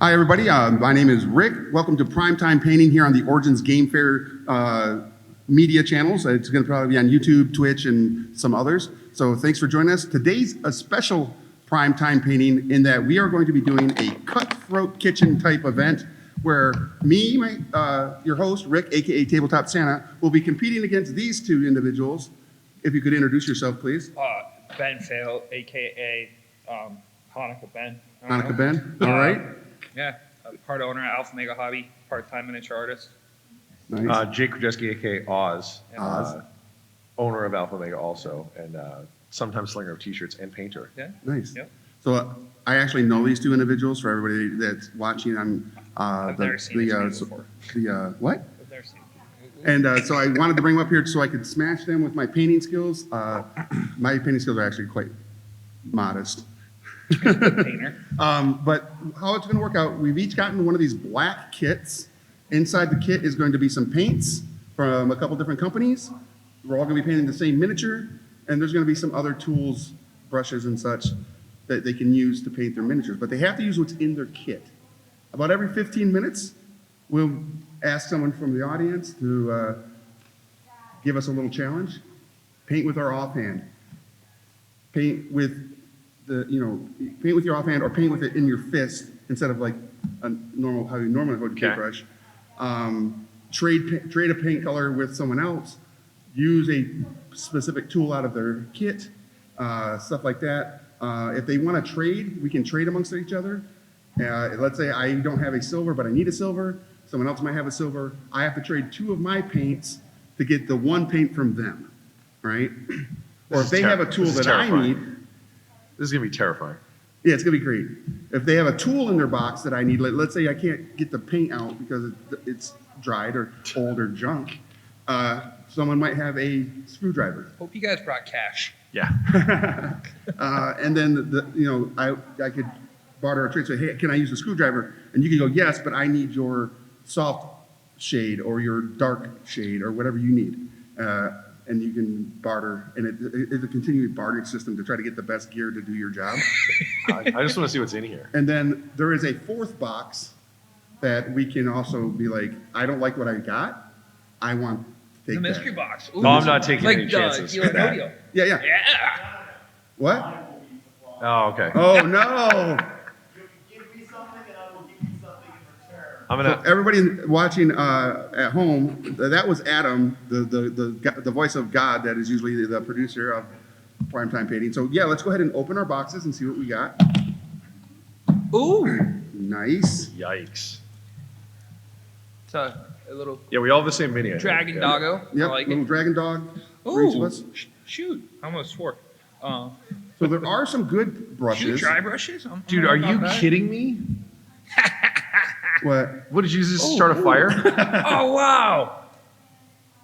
Hi, everybody. My name is Rick. Welcome to Primetime Painting here on the Origins Game Fair media channels. It's going to probably be on YouTube, Twitch, and some others. So thanks for joining us. Today's a special Primetime Painting in that we are going to be doing a cutthroat kitchen type event where me, your host, Rick, aka Tabletop Santa, will be competing against these two individuals. If you could introduce yourself, please. Ben Fail, aka Hanukkah Ben. Hanukkah Ben. All right. Yeah, part owner at Alpha Mega Hobby, part-time miniature artist. Nice. Jake Krajewski, aka Oz, Oz. owner of Alpha Mega also, and sometimes slinger of t-shirts and painter. Yeah. Nice. Yep. So I actually know these two individuals. For everybody that's watching on I've never seen these people before. What? I've never seen it. And so I wanted to bring them up here so I could smash them with my painting skills. My painting skills are actually quite modest. Painter. But how it's going to work out, we've each gotten one of these black kits. Inside the kit is going to be some paints from a couple different companies. We're all going to be painting the same miniature, and there's going to be some other tools, brushes and such, that they can use to paint their miniatures. But they have to use what's in their kit. About every 15 minutes, we'll ask someone from the audience to give us a little challenge. Paint with our offhand. Paint with paint with your offhand or paint with it in your fist instead of like how you normally hold your paintbrush. Trade a paint color with someone else. Use a specific tool out of their kit, stuff like that. If they want to trade, we can trade amongst each other. Let's say I don't have a silver, but I need a silver. Someone else might have a silver. I have to trade two of my paints to get the one paint from them, right? Or if they have a tool that I need. This is going to be terrifying. Yeah, it's going to be great. If they have a tool in their box that I need, let's say I can't get the paint out because it's dried or old or junk, someone might have a screwdriver. Hope you guys brought cash. Yeah. And then, I could barter a trade, say, hey, can I use a screwdriver? And you can go, yes, but I need your soft shade or your dark shade or whatever you need. And you can barter, and it's a continuing bartering system to try to get the best gear to do your job. I just want to see what's in here. And then there is a fourth box that we can also be like, I don't like what I got. I want to take The that. mystery box. Ooh, No, I'm not taking like any chances. Deal or no deal. Yeah. Yeah. What? Oh, okay. Oh, no. Give me something and I will give you something in return. I'm So gonna. everybody watching at home, that was Adam, the voice of God that is usually the producer of Primetime Painting. So yeah, let's go ahead and open our boxes and see what we got. Ooh. Nice. Yikes. It's a little Yeah, we all have the same mini. I think. dragon doggo. Yep, I like little it. dragon dog for each of Ooh. us. Shoot. I almost swore. So there are some good brushes. Shoot, dry brushes? Dude, are you kidding me? What? What did you use this to start a fire? Oh, wow.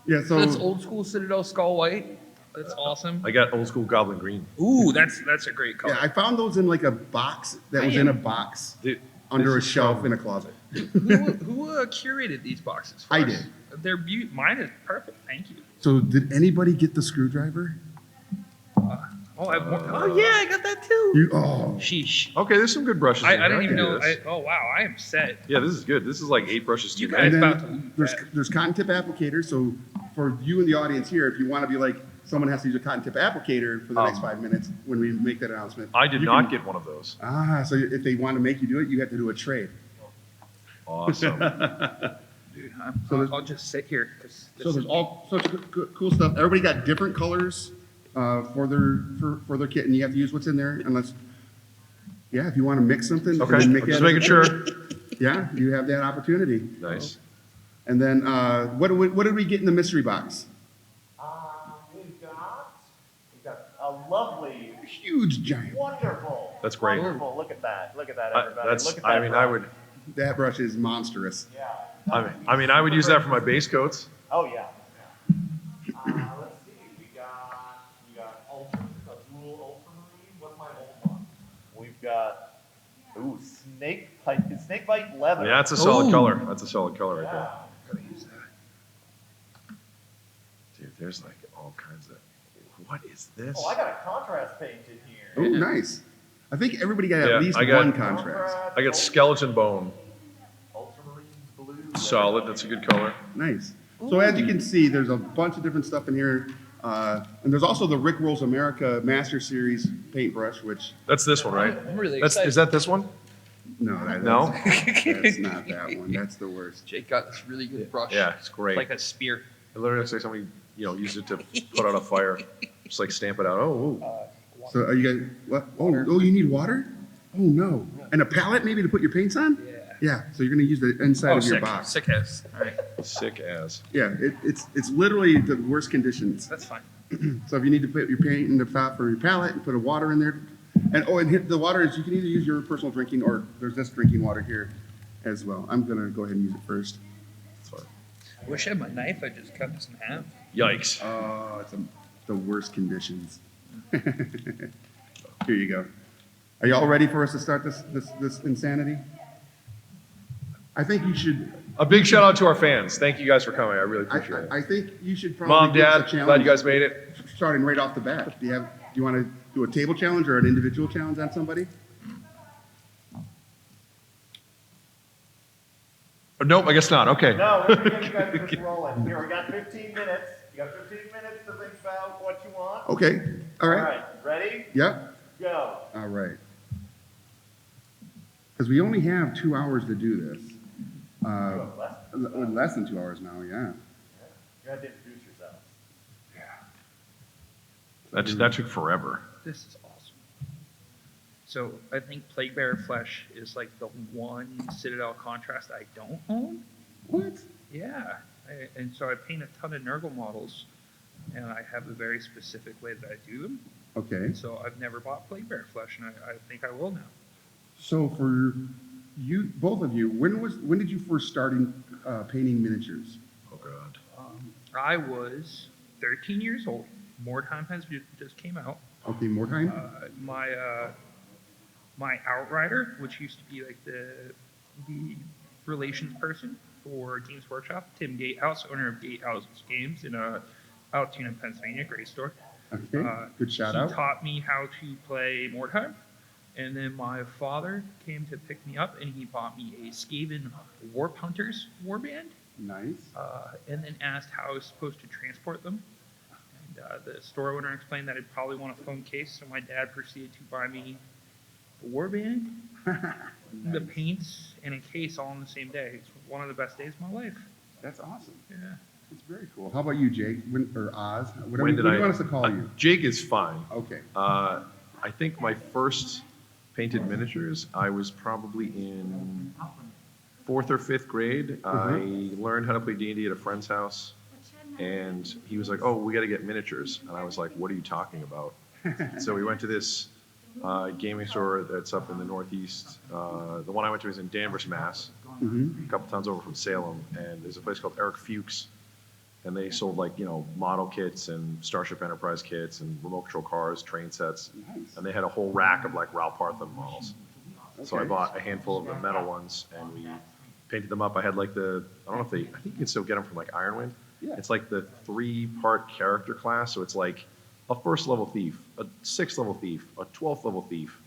Yeah, so That's old school Citadel Skull White. That's awesome. I got old school Goblin Green. Ooh, that's a great color. yeah, I found those in like a box that was in a box Dude, under a this is shelf fun. in a closet. Who curated these boxes for I us? did. They're mine is perfect. Thank you. So did anybody get the screwdriver? Oh, yeah, I got that too. Sheesh. Okay, there's some good brushes. I in here. didn't even can do know. this. Oh wow, I am set. Yeah, this is good. This is like 8 brushes too You many. guys- And about to then lose there's cotton tip applicators. So for you in the audience here, if you want to be like, someone has to use a cotton tip applicator for the next 5 minutes when we make that announcement. I did you not can- get one of those. So if they want to make you do it, you have to do a trade. Awesome. Dude, I'll just sit here. So there's all sorts of cool stuff. Everybody got different colors for their kit, and you have to use what's in there. Unless, if you want to mix something, Okay, and then I'm make just that making as a sure. kit, yeah, you have that opportunity. Nice. And then what did we get in the mystery box? We've got a lovely, Huge giant. wonderful. That's great. Wonderful. Look at that, everybody. That's. Look at that. I mean, I brush. would. That brush is monstrous. Yeah. I mean, I would use that for my base coats. Oh yeah. Let's see. We got dual ultramarine. What's my old one? We've got snake bite leather. Yeah, that's a solid Ooh. color. That's a solid color right there. Yeah. Gotta use that. Dude, there's like all kinds of. What is this? Oh, I got a contrast paint in here. Oh, nice. I think everybody got Yeah, at least I got- one contrast. I got skeleton bone. Ultramarine blue. Solid. That's a good color. Nice. So as you can see, there's a bunch of different stuff in here. And there's also the Rick Rolls America Master Series paintbrush, which, That's this one, right? I'm really That's excited. is that this one? no, No? that's not that one. That's the worst. Jake got this really good brush. Yeah, it's great. Like a spear. I literally say somebody, used it to put out a fire, just like stamp it out. Oh, So are you guys, what? Oh, you need water? Oh, no. And a palette maybe to put your paints on? Yeah. Yeah, so you're going to use the inside of your sick. box. Sick as. All right. sick as. Yeah, it's literally the worst conditions. That's fine. So if you need to put your paint in the top for your palette and put a water in there, and hit the water is you can either use your personal drinking or there's this drinking water here as well. I'm gonna go ahead and use it first. That's fine. Wish I had my knife. I just cut this in half. Yikes. Oh, it's the worst conditions. Here you go. Are you all ready for us to start this insanity? I think you should. A big shout out to our fans. Thank you guys for coming. I really appreciate it. I think you should probably Mom, give us Dad, a challenge. glad you guys made it. Starting right off the bat. Do you want to do a table challenge or an individual challenge on somebody? Oh, nope, I guess not. Okay. No, we're gonna get you guys just rolling. Here, we got 15 minutes. You got 15 minutes to think about what you want. Okay. All All right. right, ready? Yep. Go. All right. Because we only have 2 hours to do this. Less than 2 hours now, yeah. You have to introduce yourself. That took forever. This is awesome. So I think Plague Bearer Flesh is like the one Citadel contrast I don't own. What? Yeah. And so I paint a ton of Nurgle models, and I have a very specific way that I do them. Okay. And so I've never bought Plague Bearer Flesh, and I think I will now. So for you, both of you, when did you first start painting miniatures? Oh, God. I was 13 years old. More Time has just came out. Okay, more time? My Outrider, which used to be like the relations person for Games Workshop, Tim Gatehouse, owner of Gatehouse Games in Altoona, Pennsylvania, great store. Okay, good shout He out. taught me how to play Mordheim, and then my father came to pick me up, and he bought me a Skaven Warp Hunters warband, Nice. and then asked how I was supposed to transport them. And the store owner explained that I'd probably want a phone case, so my dad proceeded to buy me a warband, the paints, and a case all in the same day. It's one of the best days of my life. That's awesome. Yeah. That's very cool. How about you, Jake? Or Oz? What When do did you want us to call you? Jake is fine. Okay. I think my first painted miniatures, I was probably in 4th or 5th grade. I learned how to play D&D at a friend's house, and he was like, "Oh, we got to get miniatures," and I was like, "What are you talking about?" So we went to this gaming store that's up in the Northeast. The one I went to is in Danvers, Mass, a couple towns over from Salem, and there's a place called Eric Fuchs, and they sold model kits and Starship Enterprise kits and remote control cars, train sets, Nice. and they had a whole rack of like Ralph Partham models. So I Okay. bought a handful of the metal ones, and we painted them up. I had like I don't know if I think you can still get them from like Ironwind. Yeah. It's like the 3-part character class, so it's like a 1st level thief, a 6th level thief, a 12th level thief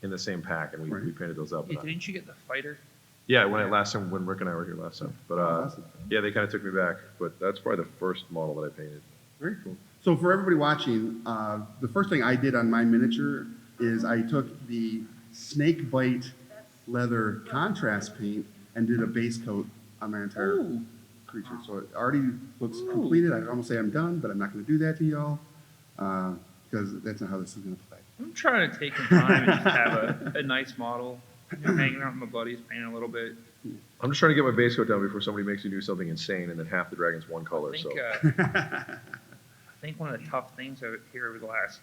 in the same pack, and we Right. painted those up. Yeah, didn't you get the fighter? Yeah, when Rick and I were here last time. But Awesome. yeah, they kind of took me back. But that's probably the first model that I painted. Very cool. So for everybody watching, the first thing I did on my miniature is I took the snake bite leather contrast paint and did a base coat on my entire Ooh. creature. So it already looks completed. I almost say I'm done, but I'm not going to do that to y'all because that's not how this is going to play. I'm trying to take some time and just have a nice model. Hanging out with my buddies, painting a little bit. I'm just trying to get my base coat down before somebody makes me do something insane, and then half the dragon's one color. I So think one of the tough things here over the last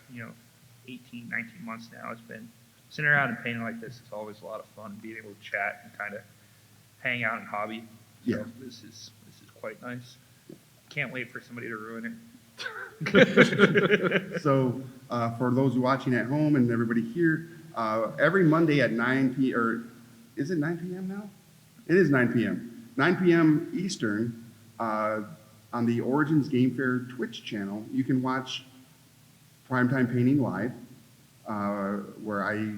18, 19 months now has been sitting around and painting like this. It's always a lot of fun being able to chat and kind of hang out and hobby. So Yeah. this is quite nice. Can't wait for somebody to ruin it. So for those watching at home and everybody here, every Monday at 9 p.m. or is it 9 p.m. now? It is 9 p.m. 9 p.m. Eastern on the Origins Game Fair Twitch channel. You can watch Primetime Painting Live, where I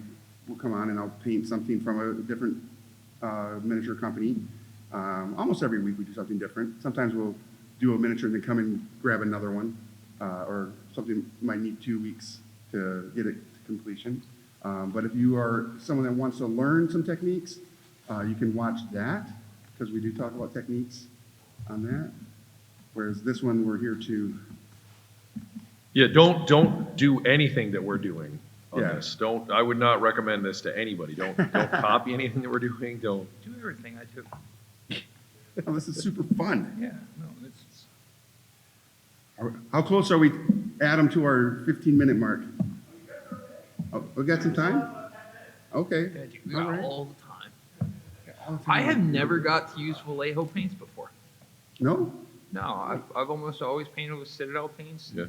will come on and I'll paint something from a different miniature company. Almost every week we do something different. Sometimes we'll do a miniature and then come and grab another one, or something might need 2 weeks to get it to completion. But if you are someone that wants to learn some techniques, you can watch that, because we do talk about techniques on that. Whereas this one, we're here to, Yeah, don't do anything that we're doing on Yeah. this. I would not recommend this to anybody. Don't copy anything that we're doing. Don't. Do everything I do. oh, this is super fun. Yeah, no, it's, How close are we, Adam, to our 15-minute mark? Oh, we got some time? Okay. Yeah, dude, All right. all the time. All the I time. have never got to use Vallejo paints before. No? no, I've almost always painted with Citadel paints. Yeah.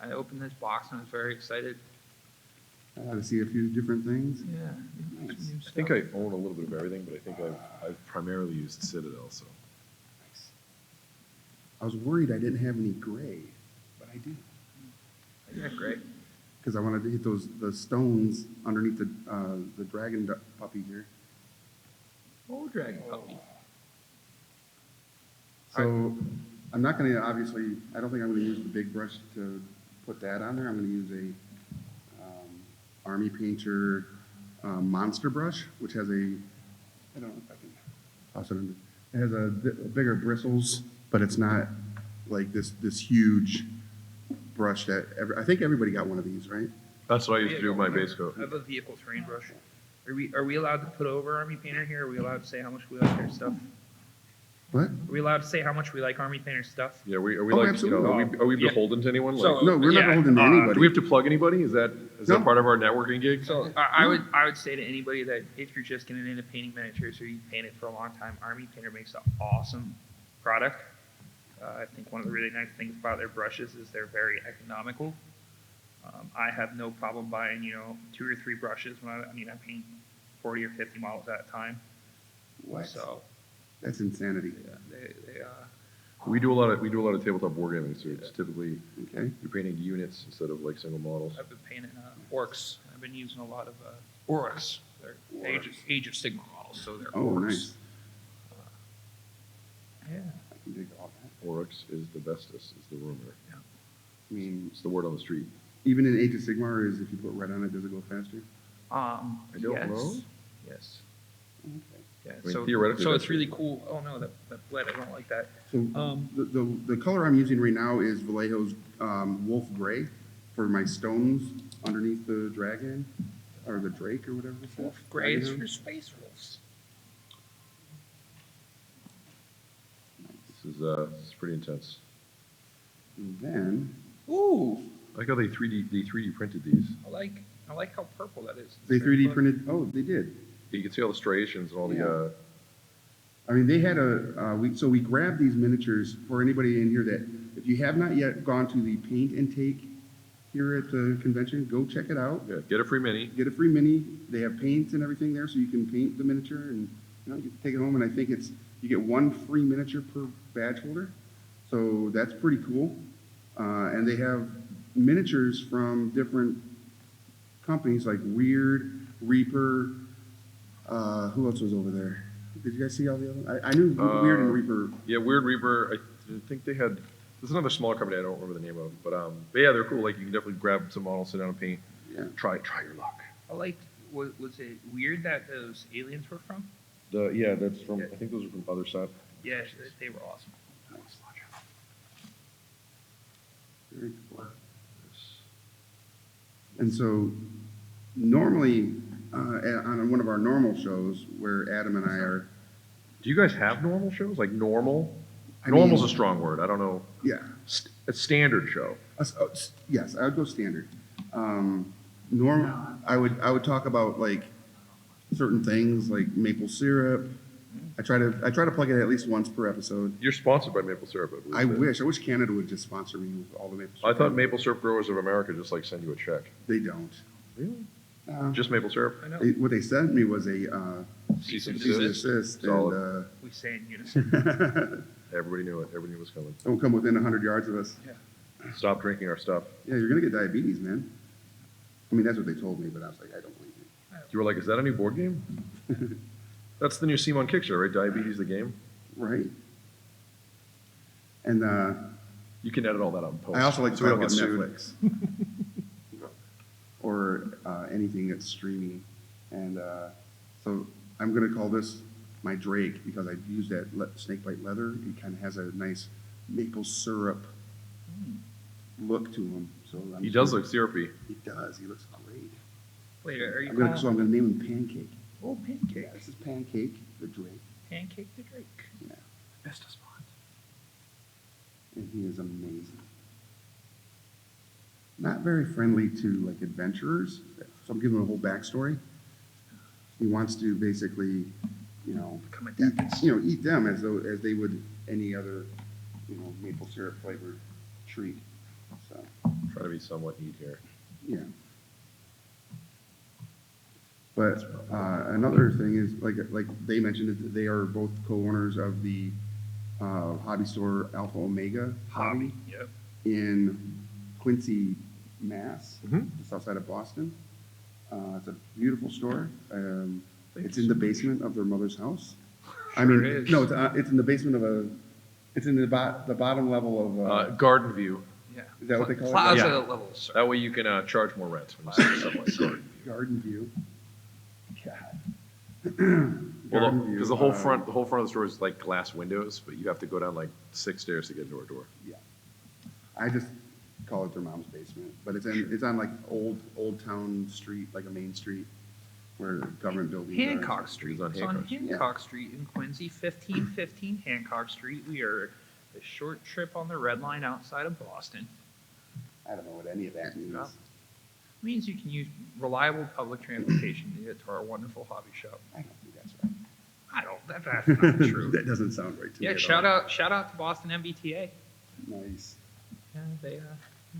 I opened this box and I was very excited. I got to see a few different things. Yeah. Nice. some new I think stuff. I own a little bit of everything, but I think I've primarily used Citadel. So I was worried I didn't have any gray, but I do. Yeah, great. Because I wanted to hit the stones underneath the dragon puppy here. Oh, Dragon Puppy. So I'm not going to, obviously, I don't think I'm going to use the big brush to put that on there. I'm going to use a Army Painter monster brush, which has I don't know if I can toss it under. It has a bigger bristles, but it's not like this huge brush that I think everybody got one of these, right? that's what I used to do with my base coat. I have a vehicle terrain brush. Are we allowed to put over Army Painter here? Are we allowed to say how much we like their stuff? What? Are we allowed to say how much we like Army Painter stuff? Yeah, are we Oh, like, absolutely. are we Yeah. beholden to anyone? Like, So- No, we're not Yeah, holding to anybody. do we have to plug anybody? Is that No. part of our networking gig? So I would say to anybody that if you're just getting into painting miniatures or you've painted for a long time, Army Painter makes an awesome product. I think one of the really nice things about their brushes is they're very economical. I have no problem buying 2 or 3 brushes when I paint 40 or 50 models at a time. What? So That's insanity. yeah, they We do a lot of tabletop wargaming, so it's typically Okay. you're painting units instead of like single models. I've been painting orcs. I've been using a lot of orcs. They're Age of Sigmar models, so they're Oh, orcs. nice. Yeah. I can dig all that. Oryx is the bestest, is the rumor. I mean, It's the word on the street. even in Age of Sigmar, is if you put red on it, does it go faster? I don't yes. know. Yes. Okay. Yeah. mean, so theoretically, so that's it's really cool. Oh no, that bled. I don't like that. So the color I'm using right now is Vallejo's Wolf Gray for my stones underneath the dragon, or the drake, or whatever it's called. Gray is Dragon for hound. space wolves. This is pretty intense. And then Ooh, I like how they 3D printed these. I like how purple that is. It's they very 3D fun. printed, oh, they did. You can see all the striations and all the. I mean, they had so we grabbed these miniatures for anybody in here that, if you have not yet gone to the paint and take here at the convention, go check it out. Yeah, get a free mini. Get a free mini. They have paints and everything there, so you can paint the miniature and you can take it home. And I think you get 1 free miniature per badge holder, so that's pretty cool. And they have miniatures from different companies like Weird, Reaper. Who else was over there? Did you guys see all the other? I knew Weird and Reaper. Yeah, Weird Reaper. I think they had. There's another smaller company I don't remember the name of, but yeah, they're cool. Like you can definitely grab some models, sit down and paint. Yeah. Try your luck. I liked. Was it weird that those aliens were from? Yeah, that's from. I think those are from other side. Yeah, they were awesome. Very cool. And so, normally, on one of our normal shows, where Adam and I are, Do you guys have normal shows? Like normal? I Normal's mean- a strong word. I don't know. yeah, A standard show. yes, I would go standard. I would talk about like certain things like maple syrup. I try to plug it at least once per episode. You're sponsored by Maple Syrup. I wish Canada would just sponsor me with all the maple I syrup. thought Maple Syrup Growers of America just like send you a check. They don't. Really? Just maple syrup? I know. What they sent me was a Cease and cease and desist. desist, Solid. We say in unison. Everybody knew it. Everybody knew it was coming. don't come within 100 yards of us. Yeah. Stop drinking our stuff. Yeah, you're gonna get diabetes, man. I mean, that's what they told me, but I was like, I don't believe it. You were like, is that a new board game? That's the new Simon Kickstarter, right? Diabetes the game? Right. And You can edit all that out in post. I also like to so we talk don't about get sued. Netflix. Or anything that's streaming. And so I'm going to call this my Drake because I use that snakebite leather. It kind of has a nice maple syrup look to him. So I'm He just does gonna- look syrupy. He does. He looks great. Wait, are you So calling I'm going to name him Pancake. Oh, Pancake. Yeah, this is Pancake, the Drake. Pancake the Drake. Yeah. Best of spot. And he is amazing. Not very friendly to like adventurers, so I'm giving him a whole backstory. He wants to basically, Become a eat, dentist. eat them as they would any other, maple syrup flavored treat. So Trying to be somewhat neat here. yeah. But another thing is like they mentioned that they are both co-owners of the hobby store Alpha Omega Hobby Yep. in Quincy, Mass, Mhm. just outside of Boston. It's a beautiful store. Thank It's you in so the much. basement of their mother's house. I Sure mean, is. no, it's in the basement of a. It's in the bottom level of. Garden View. Yeah. Is that what they call it? Plaza Yeah. level, sir. That way you can charge more rent when you say stuff like garden. Garden View. God. Well, Garden View, because the whole front of the store is like glass windows, but you have to go down like 6 stairs to get into our door. Yeah. I just call it their mom's basement, but it's on like old town street, like a main street, where government buildings are. Hancock Street. It's on It's on Hancock Street. Hancock Street in Quincy, 1515 Hancock Street. We are a short trip on the red line outside of Boston. I don't know what any of that means. Yeah. Means you can use reliable public transportation to get to our wonderful hobby shop. I don't think that's right. I don't. That's not true. That doesn't sound right to me. Yeah, at shout all. out to Boston MBTA. Nice. Yeah, they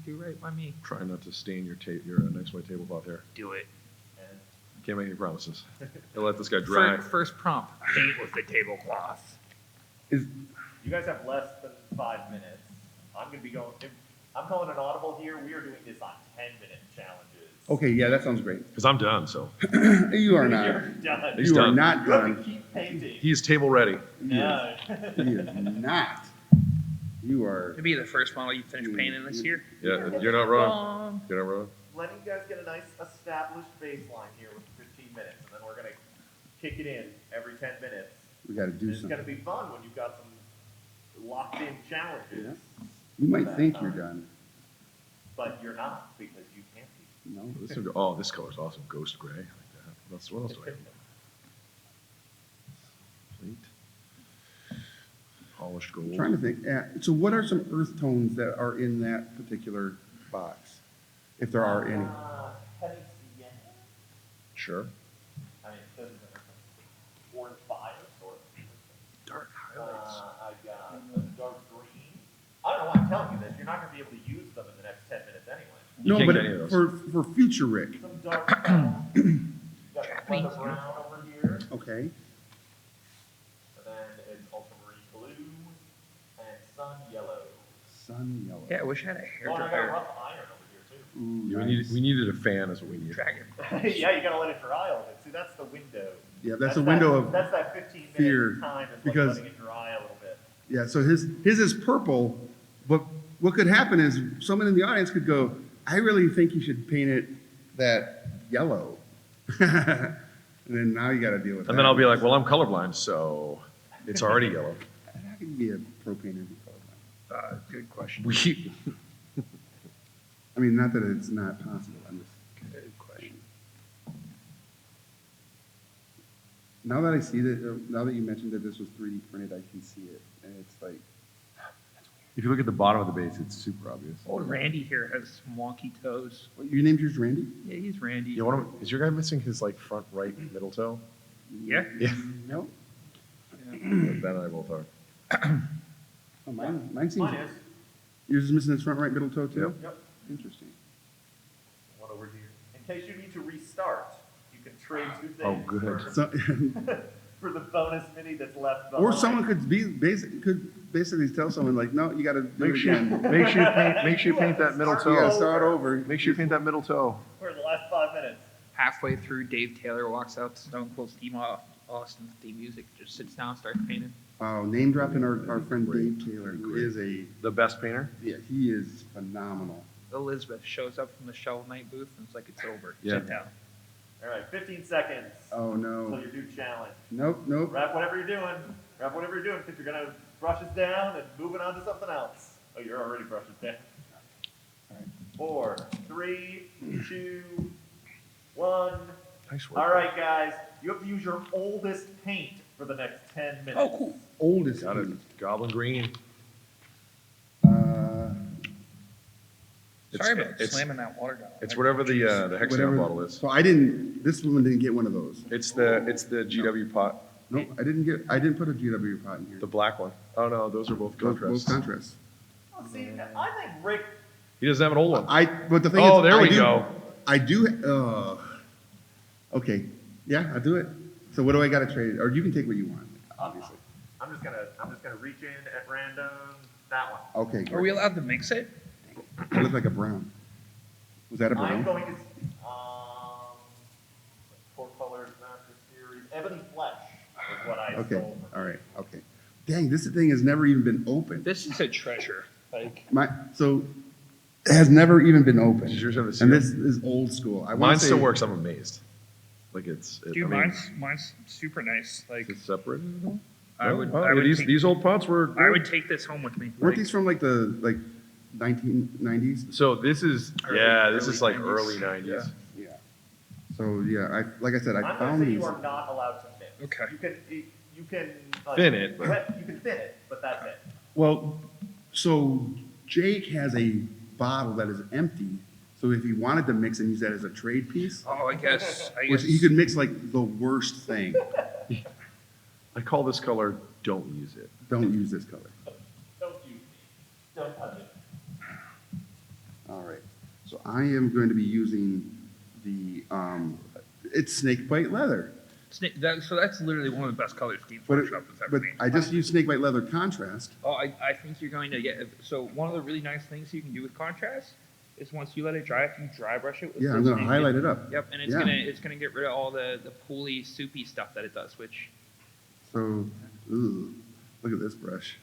do right by me. Try not to stain your next white tablecloth here. Do it. Can't make any promises. You'll let this guy dry. First prompt: paint with the tablecloth. Is You guys have less than 5 minutes. I'm gonna be going, I'm calling an audible here. We are doing this on 10-minute challenges. okay? Yeah, that sounds great. Because I'm done, so. You are You're not. done. He's You are done. not You have to done. keep painting. He's table ready. No. You are not. You are. To be the first model you finish painting this year. Yeah, you're not wrong. You're not wrong. Letting you guys get a nice established baseline here with 15 minutes, and then we're gonna kick it in every 10 minutes. We got to do It's gonna something. be fun when you've got some locked-in challenges, You might think you're done. but you're not because you can't be. No. This color's awesome. Ghost gray. I like that. What else do I have? Plate. Polished gold. I'm trying to think. So, what are some earth tones that are in that particular box, if there are any? Heavy sienna. Sure. I mean, it says orange fire, sort of. Dark highlights. I've got a dark green. I don't know why I'm telling you this. You're not gonna be able to use them in the next 10 minutes anyway. You No, can't but get any of for future Rick. Some dark brown. You got the leather brown over here, Okay. and then it's ultramarine blue and sun yellow. Sun yellow. Yeah, I wish I had a Oh, and I got hairdryer. rough iron over here Ooh, We nice. needed a fan is what we needed. Dragon. too. Yeah, you gotta let it dry a little bit. See, that's the window. Yeah, that's a window of That's that 15 fear, minute time is like because- letting it dry a little bit. yeah. So his is purple, but what could happen is someone in the audience could go, "I really think you should paint it that yellow," and then now you got to deal with that. And then I'll be like, well, I'm colorblind, so it's already yellow. How can you be a pro painter and be colorblind? Good question. We, I mean, not that it's not possible. I'm just Good question. now that I see that. Now that you mentioned that this was 3D printed, I can see it, and it's like If you look at the bottom of the base, it's super obvious. Old Randy here has some wonky toes. your name's yours, Randy. Yeah, he's Randy. you want to, is your guy missing his like front right middle toe? Yeah. Yeah. No, Ben and I both are. oh, mine seems. Mine is. Yours is missing its front right middle toe too. Yep. Interesting. One over here. In case you need to restart, you can trade 2 things. Oh, good. So, For the bonus mini that's left or behind. someone could basically tell someone like, no, you got to do it Make sure, again. make sure you paint that middle You got to toe. start over. Make sure you paint that middle toe. For the last 5 minutes. halfway through, Dave Taylor walks out to Stone Cold Steve Austin's theme music, just sits down, starts painting. Name dropping our friend Dave Taylor, who is The best painter? yeah, he is phenomenal. Elizabeth shows up from the Shovel Knight booth and it's like it's over. Yeah. Sit down. All right, 15 seconds. Oh, no. Until your new challenge. Nope, nope. Grab whatever you're doing. Grab whatever you're doing because you're gonna brush it down and move it on to something else. Oh, you're already brushing it down. All right. 4, 3, 2, 1. Nice work. All right, guys. You have to use your oldest paint for the next 10 minutes. Oh, cool. Oldest. Got it. Goblin green. Sorry about it's- slamming that water down. It's whatever the hexagon bottle is. So this woman didn't get one of those. It's the GW pot, Nope, I didn't put a GW pot in here. the black one. Oh no, those are both Both contrasts. contrasts. Oh, see, I think Rick. He doesn't have an old one. But the thing Oh, is, there we go. I do, okay, yeah, I'll do it. So what do I gotta trade, or you can take what you want, obviously. I'm just gonna reach in at random. That one. Okay, Are we great. allowed to mix it? It looked like a brown. Was that a I'm brown? going to, four colors, master series, ebony flesh is what I Okay, stole. all right, okay. Dang, this thing has never even been opened. This is a treasure. Like, So, it has never even been opened. Does yours have a And seal? this is old school. I wanna Mine still say- works. I'm amazed. Like Dude, mine's super nice. Like, Is it separated at all? I No? would, Oh, I yeah, would, these take, old pots were. I would take this home with me. Weren't Like, these from like the 1990s? So this is this is like early 90s. Yeah. So yeah, like I said, I I'm gonna found say these. you are not allowed to mix. Okay. You can. Like, Thin it, but- You can thin it, but that's it. Well, so Jake has a bottle that is empty. So if he wanted to mix and use that as a trade piece, Oh, I guess. which he could mix like the worst thing. I call this color "Don't use it." Don't use this color. Don't use me. Don't touch it. All right. So I am going to be using the it's snake bite leather. So that's literally one of the best colors Games But Workshop has ever but made. I just used snake bite leather contrast. Oh, I think you're going to get. So one of the really nice things you can do with contrast is once you let it dry, if you dry brush it with Yeah, I'm this going to thing, highlight it up. Yep, and it's gonna get rid of all the pooly, soupy stuff that it does, which So, ooh, look at this brush.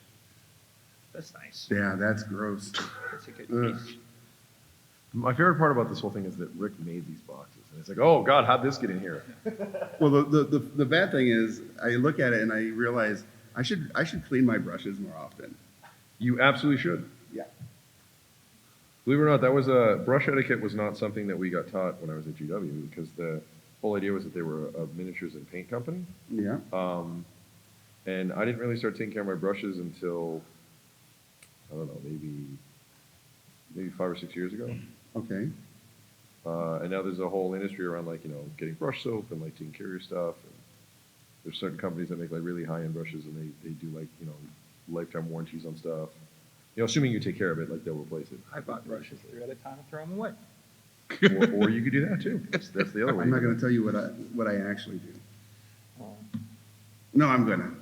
that's nice. Yeah, that's gross. That's a good Ugh. piece. My favorite part about this whole thing is that Rick made these boxes, and it's like, oh God, how'd this get in here? Well, the bad thing is, I look at it and I realize I should clean my brushes more often. You absolutely should. Yeah. Believe it or not, brush etiquette was not something that we got taught when I was at GW, because the whole idea was that they were a miniatures and paint company. Yeah. And I didn't really start taking care of my brushes until, I don't know, maybe 5 or 6 years ago. Okay. And now there's a whole industry around, like, getting brush soap and like taking care of your stuff. And there's certain companies that make like really high-end brushes, and they do like, lifetime warranties on stuff. Assuming you take care of it, like they'll replace it. I bought brushes 3 at a time and throw them away. Or you could do that too. That's the other way. I'm not going to tell you what I actually do. No, I'm gonna.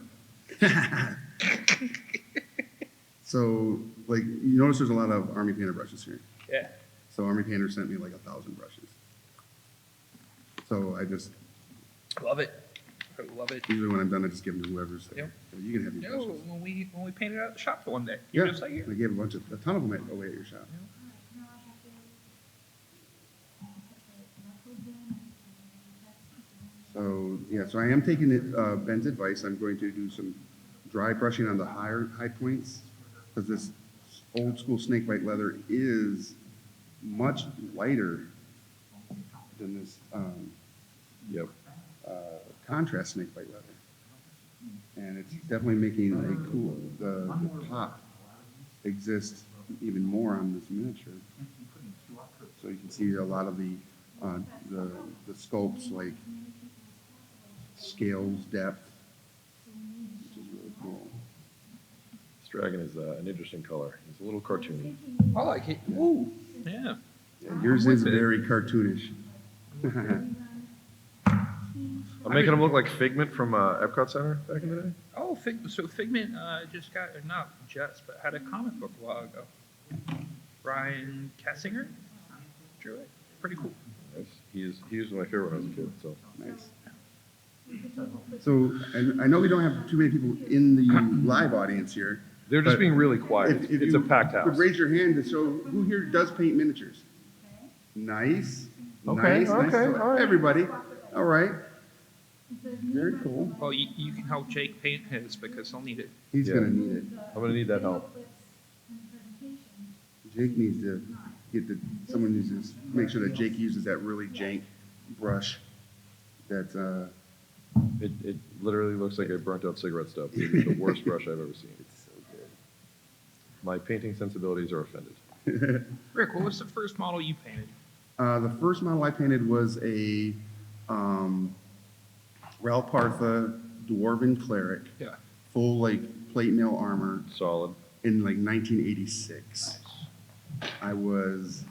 So, like, you notice there's a lot of Army Painter brushes here. Yeah. So Army Painter sent me like 1,000 brushes. So I just, Love it. I love it. usually when I'm done, I just give them to whoever's there. Yep. You can have these No, brushes. when we painted out the shop the one day, you're just like I here. gave a ton of them away at your shop. So, yeah, so I am taking Ben's advice. I'm going to do some dry brushing on the high points, because this old school snakebite leather is much lighter than this Yep. contrast snakebite leather. And it's definitely making a cool, the pop exists even more on this miniature. So you can see a lot of the sculpts, like scales, depth, which is really cool. This dragon is an interesting color. He's a little cartoony. I like it. Ooh. Yeah. Yeah, yours is very cartoonish. I'm making him look like Figment from Epcot Center back in the day. Oh, so Figment just got, not just, but had a comic book a while ago. Ryan Kessinger drew it. Pretty cool. Nice. he was my favorite when I was a kid, so. Nice. So, and I know we don't have too many people in the live audience here. They're just but being really quiet. if It's you a packed would house. raise your hand to show who here does paint miniatures. Nice. Okay, Nice, nice. okay, So all right. everybody. All right. Very cool. Well, you can help Jake paint his because he'll need it. He's Yeah. gonna need it. I'm gonna need that help. Jake needs to someone needs to make sure that Jake uses that really jank brush. That It literally looks like a burnt out cigarette stub. It is the worst brush I've ever seen. it's so good. My painting sensibilities are offended. Rick, what was the first model you painted? The first model I painted was a Ralph Partha Dwarven Cleric, Yeah. full like plate mail armor Solid. in like 1986. I was,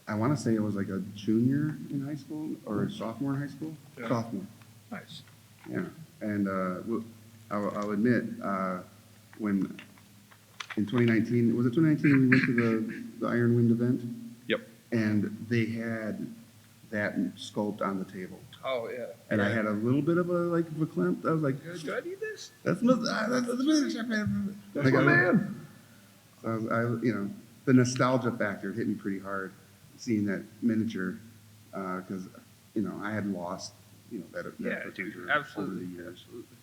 I want to say I was like a junior in high school or a sophomore in high school. Yeah. Sophomore, Nice. yeah. And I'll admit, when in 2019, was it 2019 we went to the Iron Wind event? Yep. And they had that sculpt on the table. Oh, yeah. And I had a little bit of a verklempt. I was like, Do I need this? that's the miniature man. That's my man. So the nostalgia factor hit me pretty hard seeing that miniature because I had lost that Yeah, that dude, picture over absolutely. the years. Absolutely.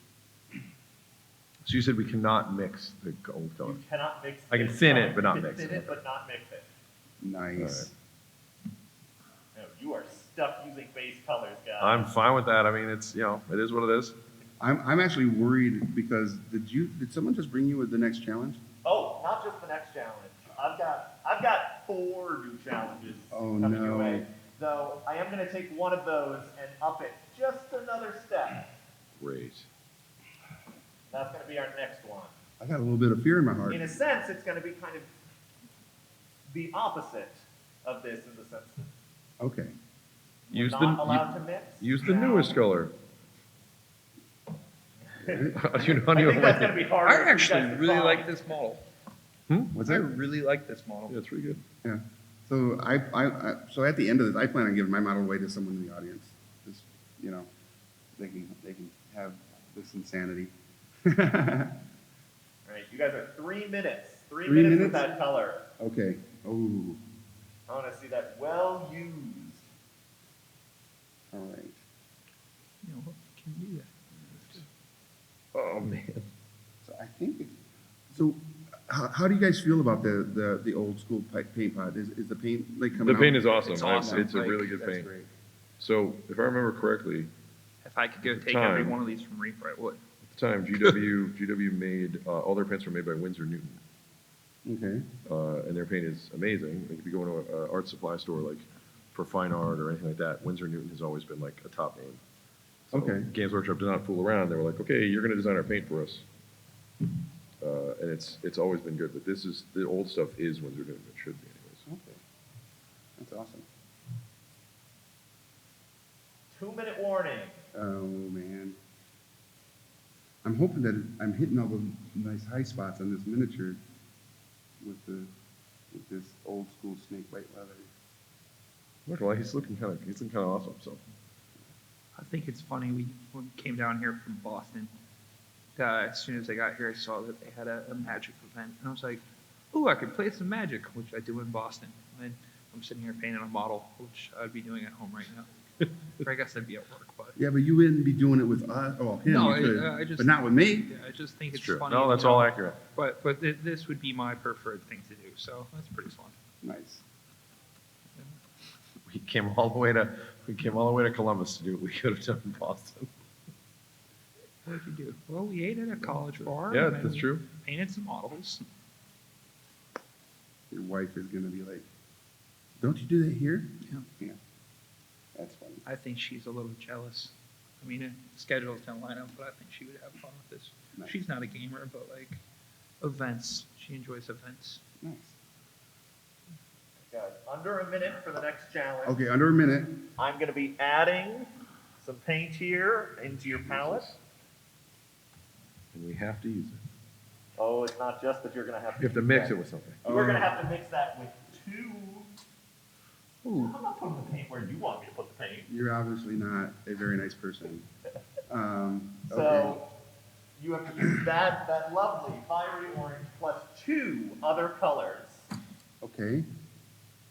So you said we cannot mix the gold color. You cannot mix. I can this thin color. it, but not You can mix thin it. it, but not mix it. Nice. No, you are stuck using base colors, guys. I'm fine with that. I mean, it is what it is. I'm actually worried because did someone just bring you with the next challenge? Oh, not just the next challenge. I've got 4 new challenges Oh, coming your no. way. Though I am going to take one of those and up it just another step. Great. That's going to be our next one. I got a little bit of fear in my heart. In a sense, it's going to be kind of the opposite of this in the sense that Okay. we're Use not allowed to mix. Use the Now- newest color. I You know, think that's going to be harder. I for you guys actually to really follow. like this model. What's I that? really like this model. Yeah, it's pretty good. Yeah. So so at the end of this, I plan on giving my model away to someone in the audience. Just they can have this insanity. All right, you guys are 3 minutes. 3 3 minutes with minutes? that color. Okay. Oh. I want to see that well used. All right. You know, can you do that? Oh, man. So I think. So, how do you guys feel about the old school paint pot? Is the paint like coming The out? paint is awesome. It's awesome. It's a Like, really good That's paint. great. So if I remember correctly, If I could go the take every time- one of these from Reaper, I would. at the time, GW made, all their paints were made by Winsor Newton. Okay. And their paint is amazing. Like if you go into an art supply store, like for fine art or anything like that, Winsor Newton has always been like a top name. So Okay. Games Workshop did not fool around. They were like, okay, you're going to design our paint for us. And it's always been good. But the old stuff is Winsor Newton. It should be anyways. Okay. That's awesome. 2-minute warning. Oh man. I'm hoping that I'm hitting all the nice high spots on this miniature with this old school snake white leather. Look, well, he's looking kind of awesome. So I think it's funny. We came down here from Boston. As soon as I got here, I saw that they had a magic event, and I was like, "Ooh, I could play some magic," which I do in Boston. And I'm sitting here painting a model, which I'd be doing at home right now. Or I guess I'd be at work, but Yeah, but you wouldn't be doing it with us. Oh, him, No, you could, I just- but not with me. yeah, I just think it's it's true. funny. No, that's you know, all accurate. But this would be my preferred thing to do, so that's pretty fun. Nice. we came all the way to Columbus to do what we could have done in Boston. What did you do? Well, we ate at a college bar. Yeah, and then that's we true. Painted some models. Your wife is gonna be like, "Don't you do that here?" Yeah. Yeah. That's funny. I think she's a little jealous. I mean, schedules don't line up, but I think she would have fun with this. Nice. She's not a gamer, but like events, she enjoys events. Nice. Guys, under a minute for the next challenge. Okay, under a minute. I'm going to be adding some paint here into your palette. And we have to use it. Oh, it's not just that you're going to have to You have to use mix that. it with something. We're going to have to mix that with 2. Ooh, I'm not putting the paint where you want me to put the paint. You're obviously not a very nice person. Okay. So you have to use that lovely fiery orange plus 2 other colors. Okay.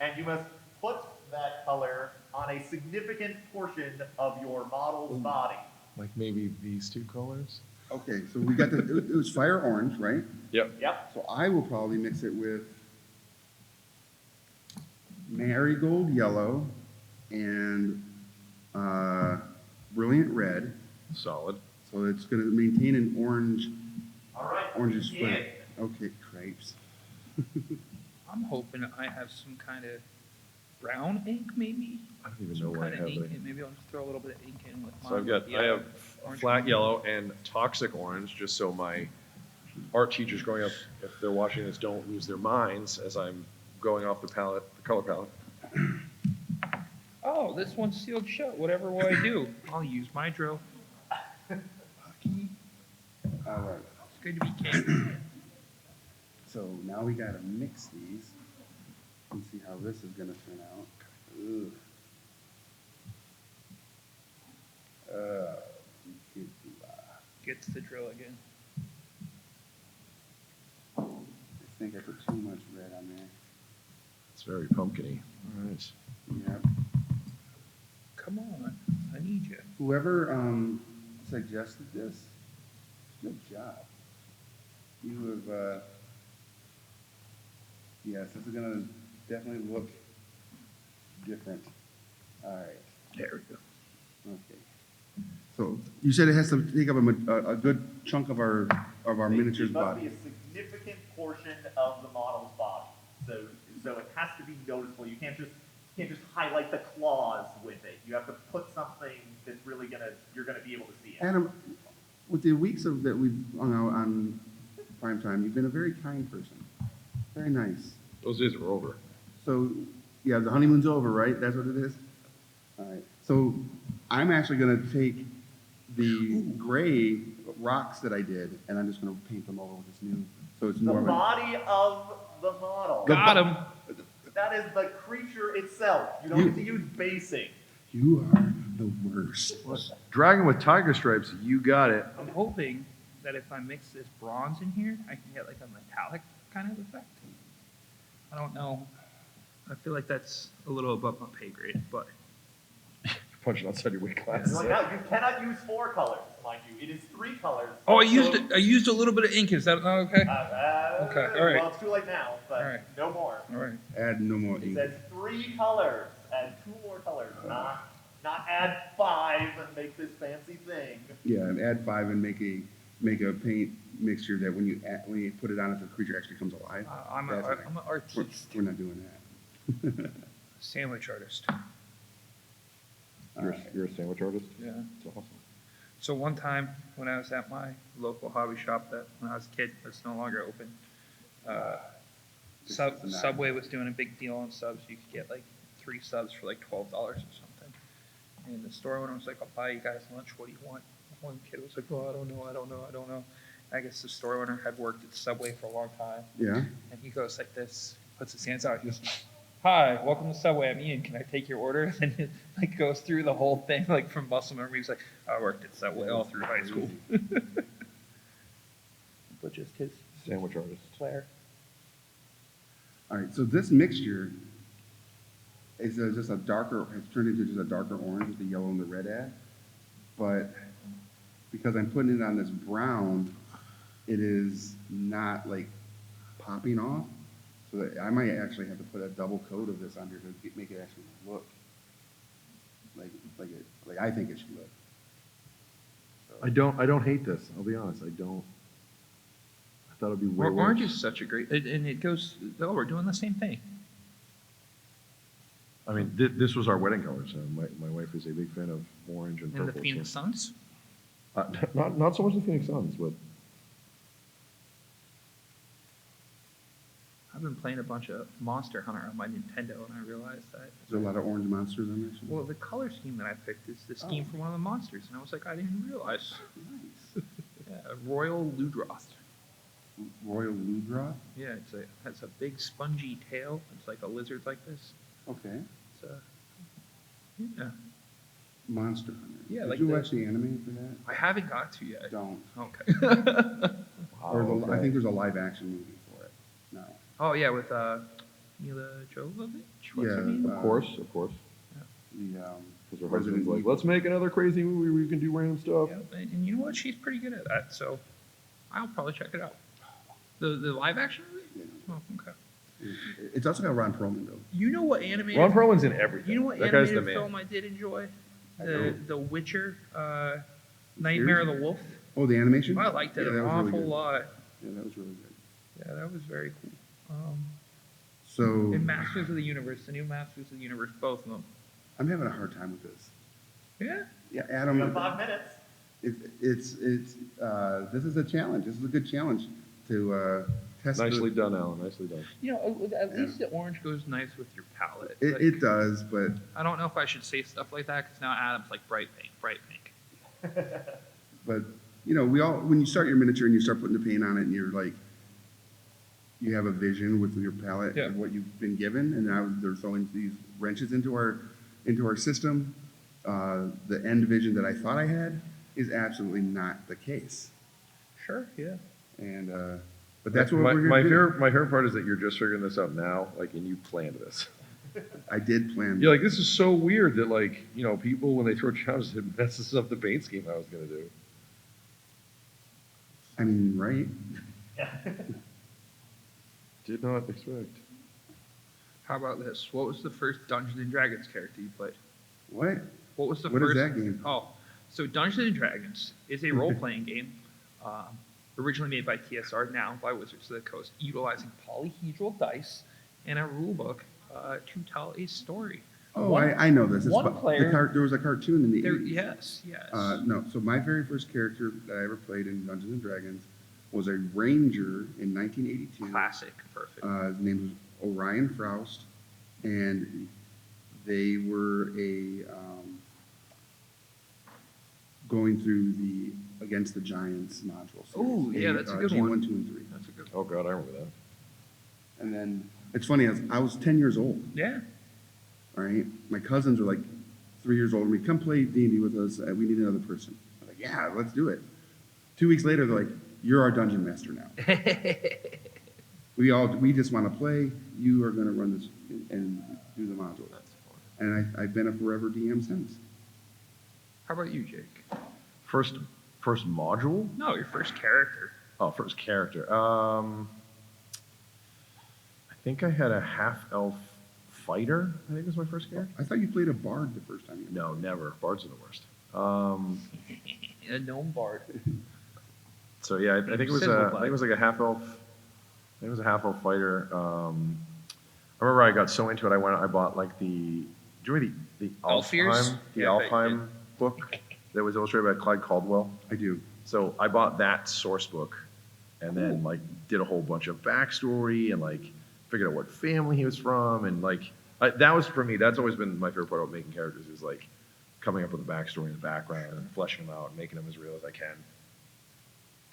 And you must put that color on a significant portion of your model's body. Like maybe these two colors? Okay, so we got it was fire orange, right? Yep. Yep. So I will probably mix it with marigold yellow and brilliant red. Solid. So it's going to maintain an orange, All right. orange begin. split. Okay, crepes. I'm hoping I have some kind of brown ink, maybe. I don't even know Some why I kind have of ink, it. and maybe I'll just throw a little bit of ink in with So mine. I have orange flat one. yellow and toxic orange, just so my art teachers growing up, if they're watching this, don't lose their minds as I'm going off the palette, the color palette. Oh, this one's sealed shut. Whatever will I do? I'll use my drill. All right. It's good to be king. So now we got to mix these and see how this is going to turn out. Ugh. Gets the drill again. I think I put too much red on there. It's very pumpkin-y. All right. Yep. Come on, I need you. Whoever suggested this, good job. You have, yes, this is gonna definitely look different. All right, There we go. okay. So you said it has to take up a good chunk of our miniature's It must body. be a significant portion of the model's body. So it has to be noticeable. You can't just highlight the claws with it. You have to put something that's really you're gonna be able to see it. Adam, with the weeks that we've hung out on prime time, you've been a very kind person. Very nice. Those days are over. So, yeah, the honeymoon's over, right? That's what it is? All right. So I'm actually going to take the gray rocks that I did, and I'm just going to paint them over with this new, so it's The more of a... body of the model. Got him. That is the creature itself. You don't get to use basing. You are the worst. Dragon with tiger stripes, you got it. I'm hoping that if I mix this bronze in here, I can get like a metallic kind of effect. I don't know. I feel like that's a little above my pay grade, but Punching outside your weight class. Like now, you cannot use 4 colors, mind you. It is 3 colors. oh, I So- used a little bit of ink. Is that not okay? Okay, all right. Well, it's too late now, but All right. no more. All right. Add no more It ink. says 3 colors. Add 2 more colors, not add 5 and make this fancy thing. Yeah, and add 5 and make a paint mixture that when you put it on, if the creature actually comes alive. I'm That's an okay. artist, We're not doing that. sandwich artist. You're a sandwich artist? Yeah. That's awesome. So one time when I was at my local hobby shop that when I was a kid, it's no longer open. This is not- Subway was doing a big deal on subs. You could get like 3 subs for like $12 or something. And the store owner was like, "I'll buy you guys lunch. What do you want?" One kid was like, "Oh, I don't know." I guess the store owner had worked at Subway for a long time. Yeah? And he goes like this, puts his hands out. He goes, "Hi, welcome to Subway. I'm Ian. Can I take your order?" And he like goes through the whole thing, like from muscle memory. He's like, "I worked at Subway all through high school." But just his Sandwich artist. flair. All right, so this mixture is just a darker, it's turned into just a darker orange with the yellow and the red add. But because I'm putting it on this brown, it is not like popping off. So that I might actually have to put a double coat of this under to make it actually look like I think it should look. So, I don't hate this, I'll be honest, I thought it'd be way worse. Orange is such a great, and it goes, oh, we're doing the same thing. I mean, this was our wedding color, so my wife is a big fan of orange and And purple. the Phoenix so- Suns. Not so much the Phoenix Suns, but I've been playing a bunch of Monster Hunter on my Nintendo, and I realized that. Is there a lot of orange monsters on there? Well, the color scheme that I picked is the scheme for one of the monsters, and I was like, I didn't realize. Nice. Yeah, a Royal Ludroth. Royal Ludroth? Yeah, has a big spongy tail. It's like a lizard like this. Okay. It's yeah. Monster Hunter. Yeah, Did like you the- watch the anime for that? I haven't got to yet. Don't. Okay. Or I okay. think there's a live action movie for it. No. Oh yeah, with Mila Jovovich. What's her Yeah, name? Of course, of course. The Because her Resident husband's like, Evil. let's make another crazy movie where you can do random stuff. Yeah, and you know what? She's pretty good at that. So I'll probably check it out. The live action movie. Yeah. Oh, okay. It's also got Ron Perlman though. You know what animated? Ron Perlman's in everything. You know what That guy's the animated man. film I did enjoy? I don't. The Witcher, Nightmare of the Wolf. Oh, the animation? I liked it Yeah, an that was really awful good. lot. Yeah, that was really good. Yeah, that was very cool. So And Masters of the Universe, the new Masters of the Universe, both of them. I'm having a hard time with this. Yeah. Yeah, We Adam. got 5 minutes. It's this is a challenge. This is a good challenge to test. Nicely done, Alan, nicely done. You know, at least the orange goes nice with your palette. Like, It does, but I don't know if I should say stuff like that because now Adam's like bright pink, bright pink. but you know, we all when you start your miniature and you start putting the paint on it, and you're like, you have a vision with your palette Yeah. of what you've been given, and now they're throwing these wrenches into our system. The end vision that I thought I had is absolutely not the case, Sure, yeah. and but that's what my, we're my gonna do. favorite, my favorite part is that you're just figuring this out now, like, and you planned this. I did plan. You're like, this is so weird that, like, you know, people, when they throw challenges, it messes up the paint scheme I was going to do. I mean, right? Did not expect. How about this? What was the first Dungeons and Dragons character you played? What? What was the What is first? that game? Oh, so Dungeons and Dragons is a role-playing game, originally made by TSR, now by Wizards of the Coast, utilizing polyhedral dice and a rulebook to tell a story. Oh, One- I know this. It's one about- player- there was a cartoon in the There, 80s. yes, yes. No, so my very first character that I ever played in Dungeons and Dragons was a ranger in 1982. Classic, perfect. His name was Orion Froust, and they were going through the Against the Giants module. series. Ooh, yeah, that's a good G1, one. 2, and 3. That's a good. Oh, God, I remember that. And then it's funny, I was 10 years old. Yeah. All right, my cousins were like 3 years old, and we come play D&D with us. We need another person. I'm like, yeah, let's do it. 2 weeks later, they're like, you're our dungeon master now. We just want to play. You are going to run this and do the module. That's fun. And I've been a forever DM since. How about you, Jake? First module? No, your first character. Oh, first character. I think I had a half-elf fighter, I think was my first character. I thought you played a bard the first time. No, never. Bards are the worst. A gnome bard. So yeah, I think it was Sizzle I think it was like a half-elf. I think it was a half-elf fighter. I remember I got so into it, I bought like do you remember the Elfears? Alfheim, the Yeah, I Alfheim book that was illustrated by Clyde Caldwell? I do. So I bought that source book, and then like did a whole bunch of backstory and like figured out what family he was from, and like that was for me. That's always been my favorite part about making characters is like coming up with a backstory and the background and fleshing them out and making them as real as I can.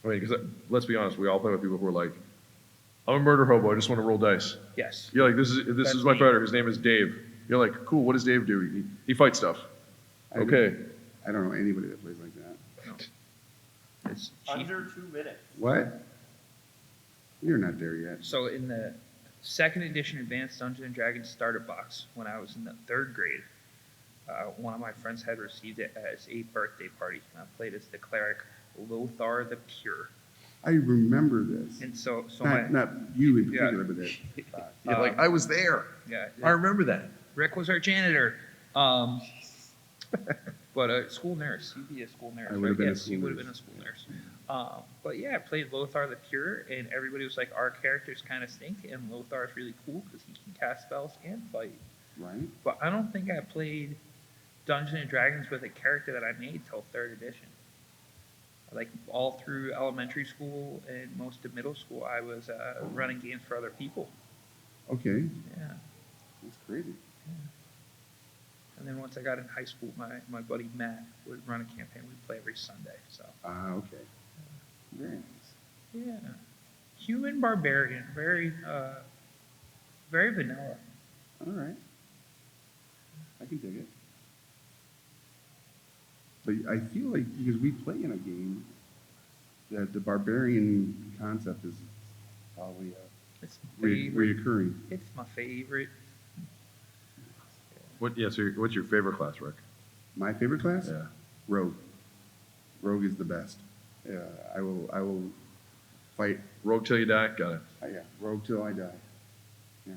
I mean, because let's be honest, we all play with people who are like, I'm a murder hobo. I just want to roll dice. Yes. You're like, this That's is my me. fighter. His name is Dave. You're like, cool. What does Dave do? He fights stuff. I Okay. I don't know anybody that plays like that. It's cheap. Under 2 minutes. What? You're not there yet. So in the second edition Advanced Dungeons and Dragons starter box, when I was in the 3rd grade, one of my friends had received it as a birthday party. I played as the cleric Lothar the Pure. I remember this. And so Not you in Yeah. particular, but that. You're like, I was there. yeah, I remember that. Rick was our janitor. But a school nurse, you'd be a school nurse. I would right? have been a Yes, school you would have nurse. been a school nurse. But yeah, I played Lothar the Pure, and everybody was like, our characters kind of stink, and Lothar's really cool because he can cast spells and fight. Right? But I don't think I played Dungeons and Dragons with a character that I made till 3rd edition. Like all through elementary school and most of middle school, I was running games for other people. Okay. Yeah. That's crazy. And then once I got in high school, my buddy Matt would run a campaign. We'd play every Sunday. So Ah, okay. Very nice. yeah. Human barbarian, very vanilla. All right. I can dig it. But I feel like because we play in a game that the barbarian concept is probably It's my favorite. reoccurring. It's my favorite. What's your favorite class, Rick? My favorite class? Yeah. Rogue. Rogue is the best. Yeah, I will fight. Rogue till you die? Got it. Yeah, rogue till I die. Yeah.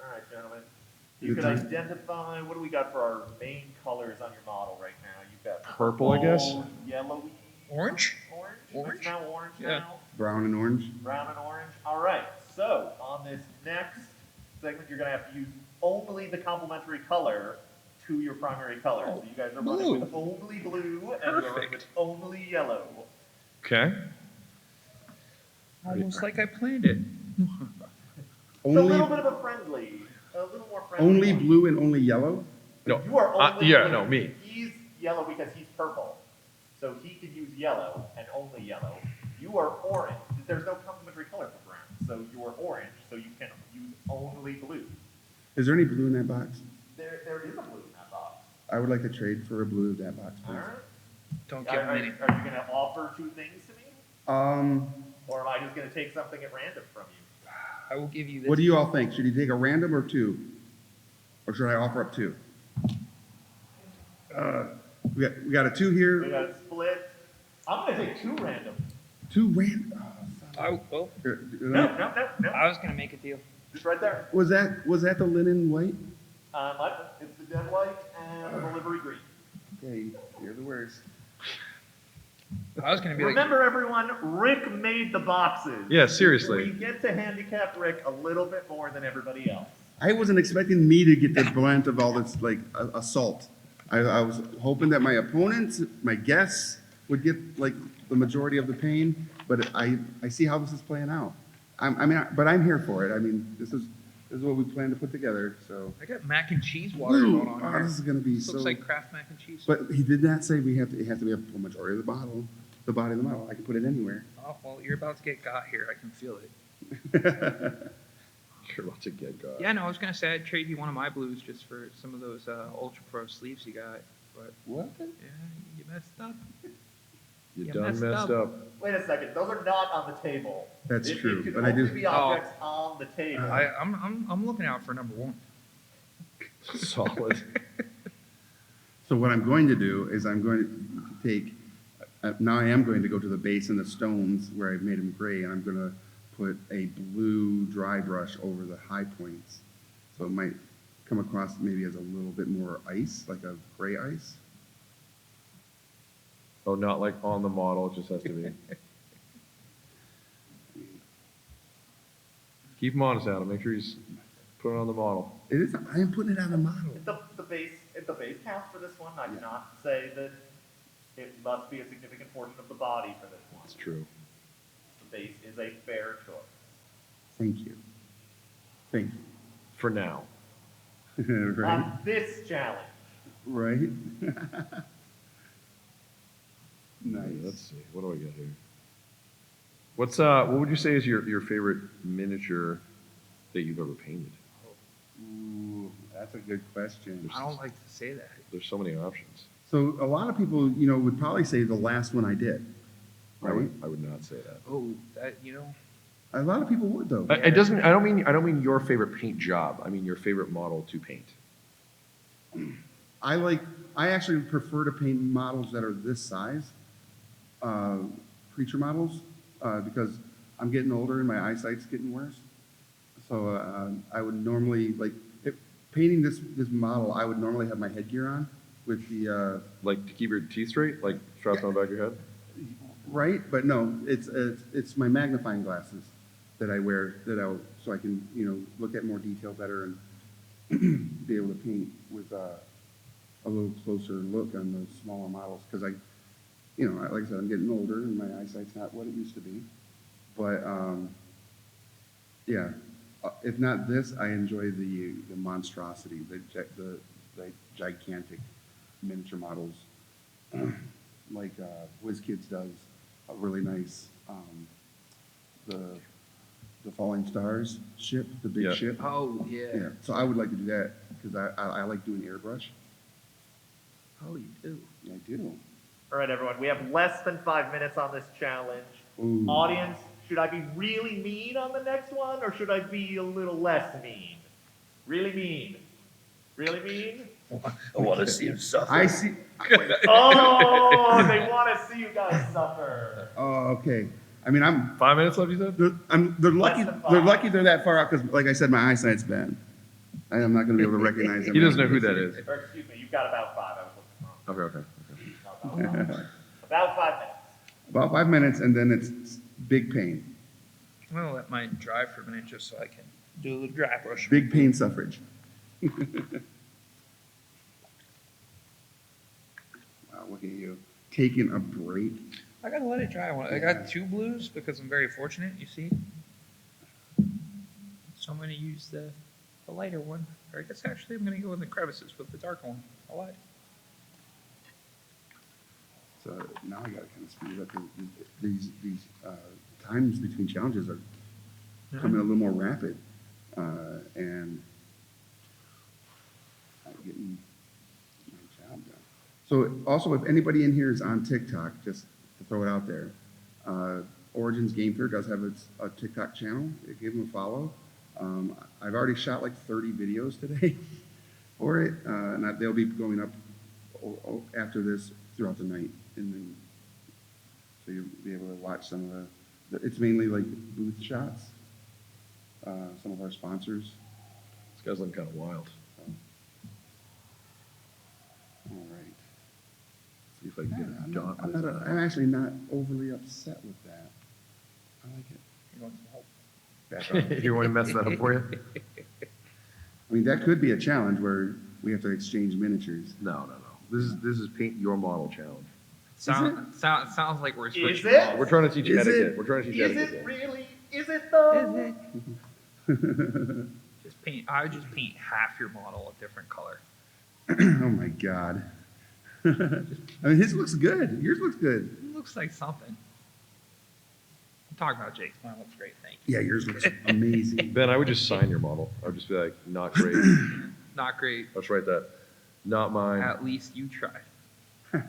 All right, gentlemen. You can identify, what do we got for our main colors on your model right now? You've got Purple, I guess? Yellowy. Orange? Orange? Orange? It's now orange Yeah. now. Brown and orange. Brown and orange. All right. So on this next segment, you're going to have to use only the complementary color to your primary color. So you guys are running blue. with only blue and you're running with Perfect. only yellow. Okay. Almost like I planned it. It's a little Only bit of a little more friendly. only one. blue and only yellow. No. You are only yeah, blue. no, me. He's yellow because he's purple. So he can use yellow and only yellow. You are orange. There's no complementary color for brown. So you are orange, so you can use only blue. Is there any blue in that box? There is a blue in that box. I would like to trade for a blue in that box, All please. right. Don't Are, give are, me any. are you going to offer two things to me? Or am I just going to take something at random from you? I will give you this. What do you all think? Should he take a random or two? Or should I offer up two? We got a two We here. got it split. I'm going to take two random. Two random. No. I was gonna make a deal. Just right there. Was that the linen white? It's the dead white and the livery green. Okay, hear the words. I was gonna be like, Remember, everyone, Rick made the boxes. Yeah, seriously. We get to handicap Rick a little bit more than everybody else. I wasn't expecting me to get the brunt of all this like assault. I was hoping that my opponents, my guests, would get like the majority of the pain, but I see how this is playing out. But I'm here for it. I mean, this is what we plan to put together. So, I got mac and cheese water Ooh, going on oh, here. this is gonna be This so. looks like Kraft mac and cheese. But he did not say it has to be a majority of the bottle, the body of the bottle. I can put it anywhere. Oh well, you're about to get got here. I can feel it. You're about to get God. Yeah, no, I was gonna say I'd trade you one of my blues just for some of those Ultra Pro sleeves you got, but What? yeah, you messed up. You You done messed messed up. up. Wait a second. Those are not on the table. That's It true, could but I only do- be objects on the table. I'm looking out for number one. Solid. So what I'm going to do is I'm going to take, now I am going to go to the base and the stones where I've made them gray, and I'm going to put a blue dry brush over the high points. So it might come across maybe as a little bit more ice, like a gray ice. Oh, not like on the model, it just has to be. Keep him honest, Adam. Make sure he's putting it on the model. It is, I am putting it on the model. The base count for this one, I cannot say that it must be a significant portion of the body for this one. It's true. The base is a fair choice. Thank you. Thank For now. you. Right? On this challenge, Right? Let's Nice. see. What do I got here? What would you say is your favorite miniature that you've ever painted? Ooh, that's a good question. I don't like to say that. There's so many options. So a lot of people, would probably say the last one I did, right? I would not say that. Oh, that you know. A lot of people would though. It doesn't. I don't mean your favorite paint job. I mean your favorite model to paint. I actually prefer to paint models that are this size, creature models, because I'm getting older and my eyesight's getting worse. So I would normally if painting this model. I would normally have my headgear on with the Like to keep your teeth straight, like strapped on the back of your head. right, but no, it's my magnifying glasses that I wear so I can look at more detail better and be able to paint with a little closer look on those smaller models because like I said, I'm getting older and my eyesight's not what it used to be. But yeah, if not this, I enjoy the monstrosity, the gigantic miniature models, like WizKids does a really nice the Falling Stars ship, the big Yeah. ship. Oh, Yeah, yeah. so I would like to do that, because I like doing airbrush. Oh, you do. I do. All right, everyone, we have less than 5 minutes on this challenge. Ooh. Audience, should I be really mean on the next one, or should I be a little less mean? Really mean? Really mean? I want to see him suffer. I see, Oh, they want to see you guys suffer. oh, okay. I mean, 5 minutes left, you said? they're lucky, Less than they're 5. lucky they're that far out, because like I said, my eyesight's bad. I'm not gonna be able to recognize them. He doesn't know who that is. Or excuse me, you've got about 5. I was looking wrong. Okay. About 5 minutes. About 5 minutes, and then it's big pain. I'm gonna let mine dry for a minute just so I can do a little dry brush. Big pain suffrage. Wow, look at you, taking a break. I gotta let it dry. I got 2 blues because I'm very fortunate, you see. So I'm gonna use the lighter one. Or I guess actually I'm gonna go in the crevices with the darker one. I lied. So now I gotta kind of speed it up. These times between challenges are coming a little more rapid, and I'm getting my job done. So also, if anybody in here is on TikTok, just to throw it out there, Origins Game Fair does have a TikTok channel. Give them a follow. I've already shot like 30 videos today for it, and they'll be going up after this throughout the night, and then so you'll be able to watch some of the it's mainly like booth shots, some of our sponsors. This guy's looking kind of wild. All right. See if I can get a dot. I'm actually not overly upset with that. I like it. You want some help? Back off. You want to mess that up for you? I mean, that could be a challenge where we have to exchange miniatures. No. This is paint your model challenge. Sounds like we're switching. Is it? We're trying to teach Is etiquette. it? We're trying to teach Is etiquette. it really? Is it though? Just paint. I would just paint half your model a different color. Oh my God. I mean, his looks good. Yours looks good. It looks like something. I'm talking about Jake's. Mine looks great. Thank you. Yeah, yours looks amazing. Ben, I would just sign your model. I would just be like, not great. Not great. Let's write that. Not mine. At least you tried. All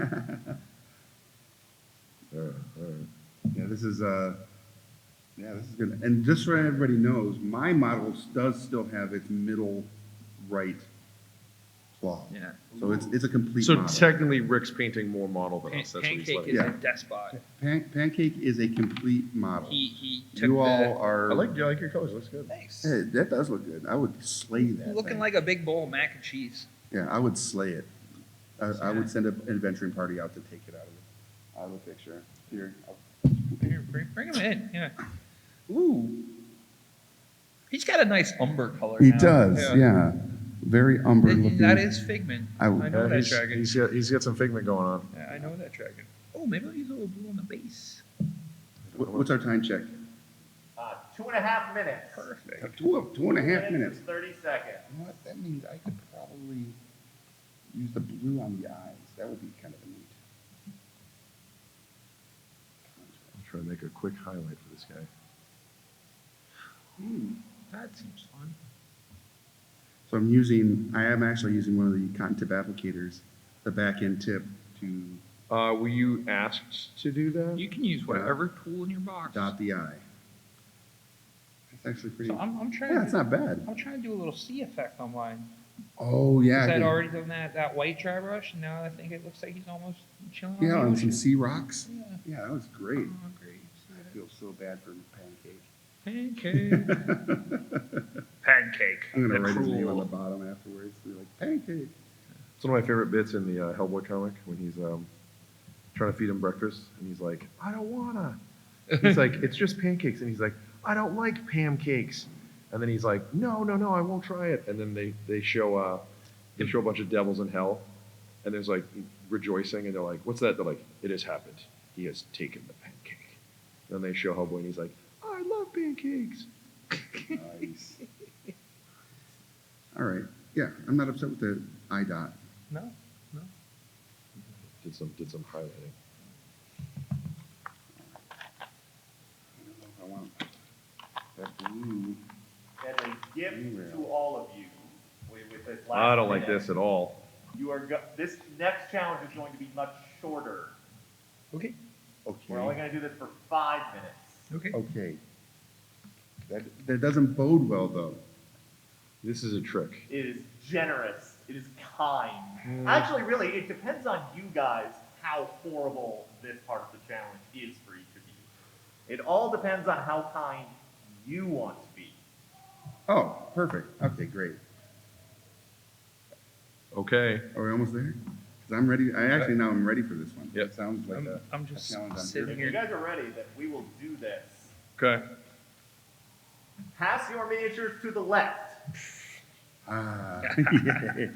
right. Yeah, this is good. And just so everybody knows, my model does still have its middle right claw. Yeah. So it's a complete So model. technically, Rick's painting more model than us. That's what he's Pancake letting is us Yeah. a despot. Pancake is a complete model. He took You the, all are. I like your colors. Looks good. Thanks. Hey, that does look good. I would slay that. Looking thing. like a big bowl of mac and cheese. Yeah, I would slay it. I would send an adventuring party out to take it out of the picture. Here, Here, bring him in. Yeah. Ooh. He's got a nice umber color. he now. does. Yeah, very umber looking. That is Figment. I know Yeah, that dragon. he's got some figment going on. Yeah, I know that dragon. Oh, maybe I'll use a little blue on the base. What's our time check? 2.5 minutes. Perfect. Two and a half minutes. and 30 seconds. You know what? That means I could probably use the blue on the eyes. That would be kind of a neat. I'm trying to make a quick highlight for this guy. That seems fun. So I am actually using one of the cotton tip applicators, the back end tip, to Were you asked to do that? You can use whatever tool in your box. dot the eye. That's actually pretty. So I'm trying. Yeah, it's not bad. I'm trying to do a little C effect on mine. Oh yeah. Because I'd yeah. already done that white dry brush, and now I think it looks like he's almost chilling Yeah, on on the some ocean. sea rocks. Yeah. Yeah, that was great. Oh, great. I feel so bad for Pancake. Pancake. Pancake. I'm gonna the write his name on cruel. the bottom afterwards. Be like Pancake. It's one of my favorite bits in the Hellboy comic when he's trying to feed him breakfast, and he's like, I don't wanna. He's like, it's just pancakes, and he's like, I don't like pancakes. And then he's like, no, I won't try it. And then they show a bunch of devils in hell, and there's like rejoicing, and they're like, what's that? They're like, it has happened. He has taken the pancake. Then they show Hellboy, and he's like, I love pancakes. Nice. All right. Yeah, I'm not upset with the eye dot. No. Did some highlighting. I don't know I want that blue. As a gift to all of you, with this last I don't like minute, this at all. this next challenge is going to be much shorter. Okay, We're only Okay, going to do this for 5 minutes. okay. okay. That doesn't bode well, though. This is a trick. It is generous. It is kind. Actually, really, it depends on you guys how horrible this part of the challenge is for each of you. It all depends on how kind you want to be. Oh, perfect. Okay, great. Okay. Are we almost there? Because I'm ready. Now I'm ready for this one. Yep. It sounds like I'm a just challenge I'm sitting If here. you here. guys are ready, then we will do this. Okay. Pass your miniatures to the left. Ah, yeah.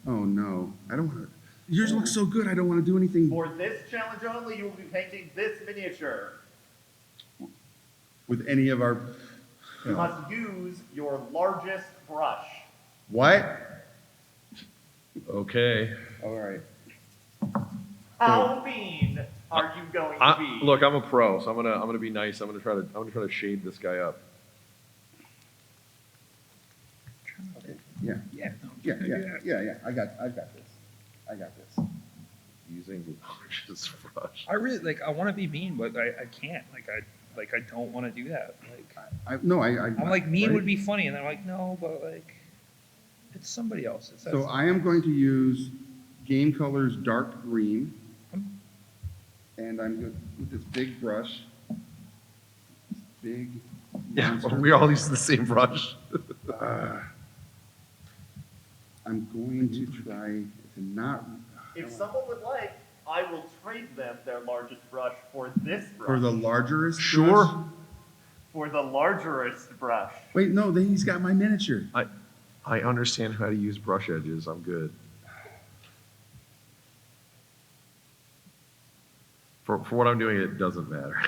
Oh no, I don't want to. Yours looks so good. I don't want to do anything For this challenge only, you will be painting this miniature. with any of our. You must use your largest brush. What? Okay. All right. How mean are you going to be? Look, I'm a pro, so I'm gonna be nice. I'm gonna try to shade this guy up. Okay. Yeah. Yeah, no, Yeah. I do Yeah. that. Yeah. I've got this. I got this. Using the largest brush. I really like. I want to be mean, but I can't. I don't want to do that. Like, I'm I'm like mean right? would be funny, and I'm like, no, but like, it's somebody else. It's So I am going to use Game Colors dark green, and I'm good with this big brush. This big. Yeah, monster. we all use the same brush. I'm going to try to not. If someone would like, I will trade them their largest brush for this brush. For the largerest. Sure. brush? For the largerest brush. Wait, no, then he's got my miniature. I understand how to use brush edges. I'm good. For what I'm doing, it doesn't matter.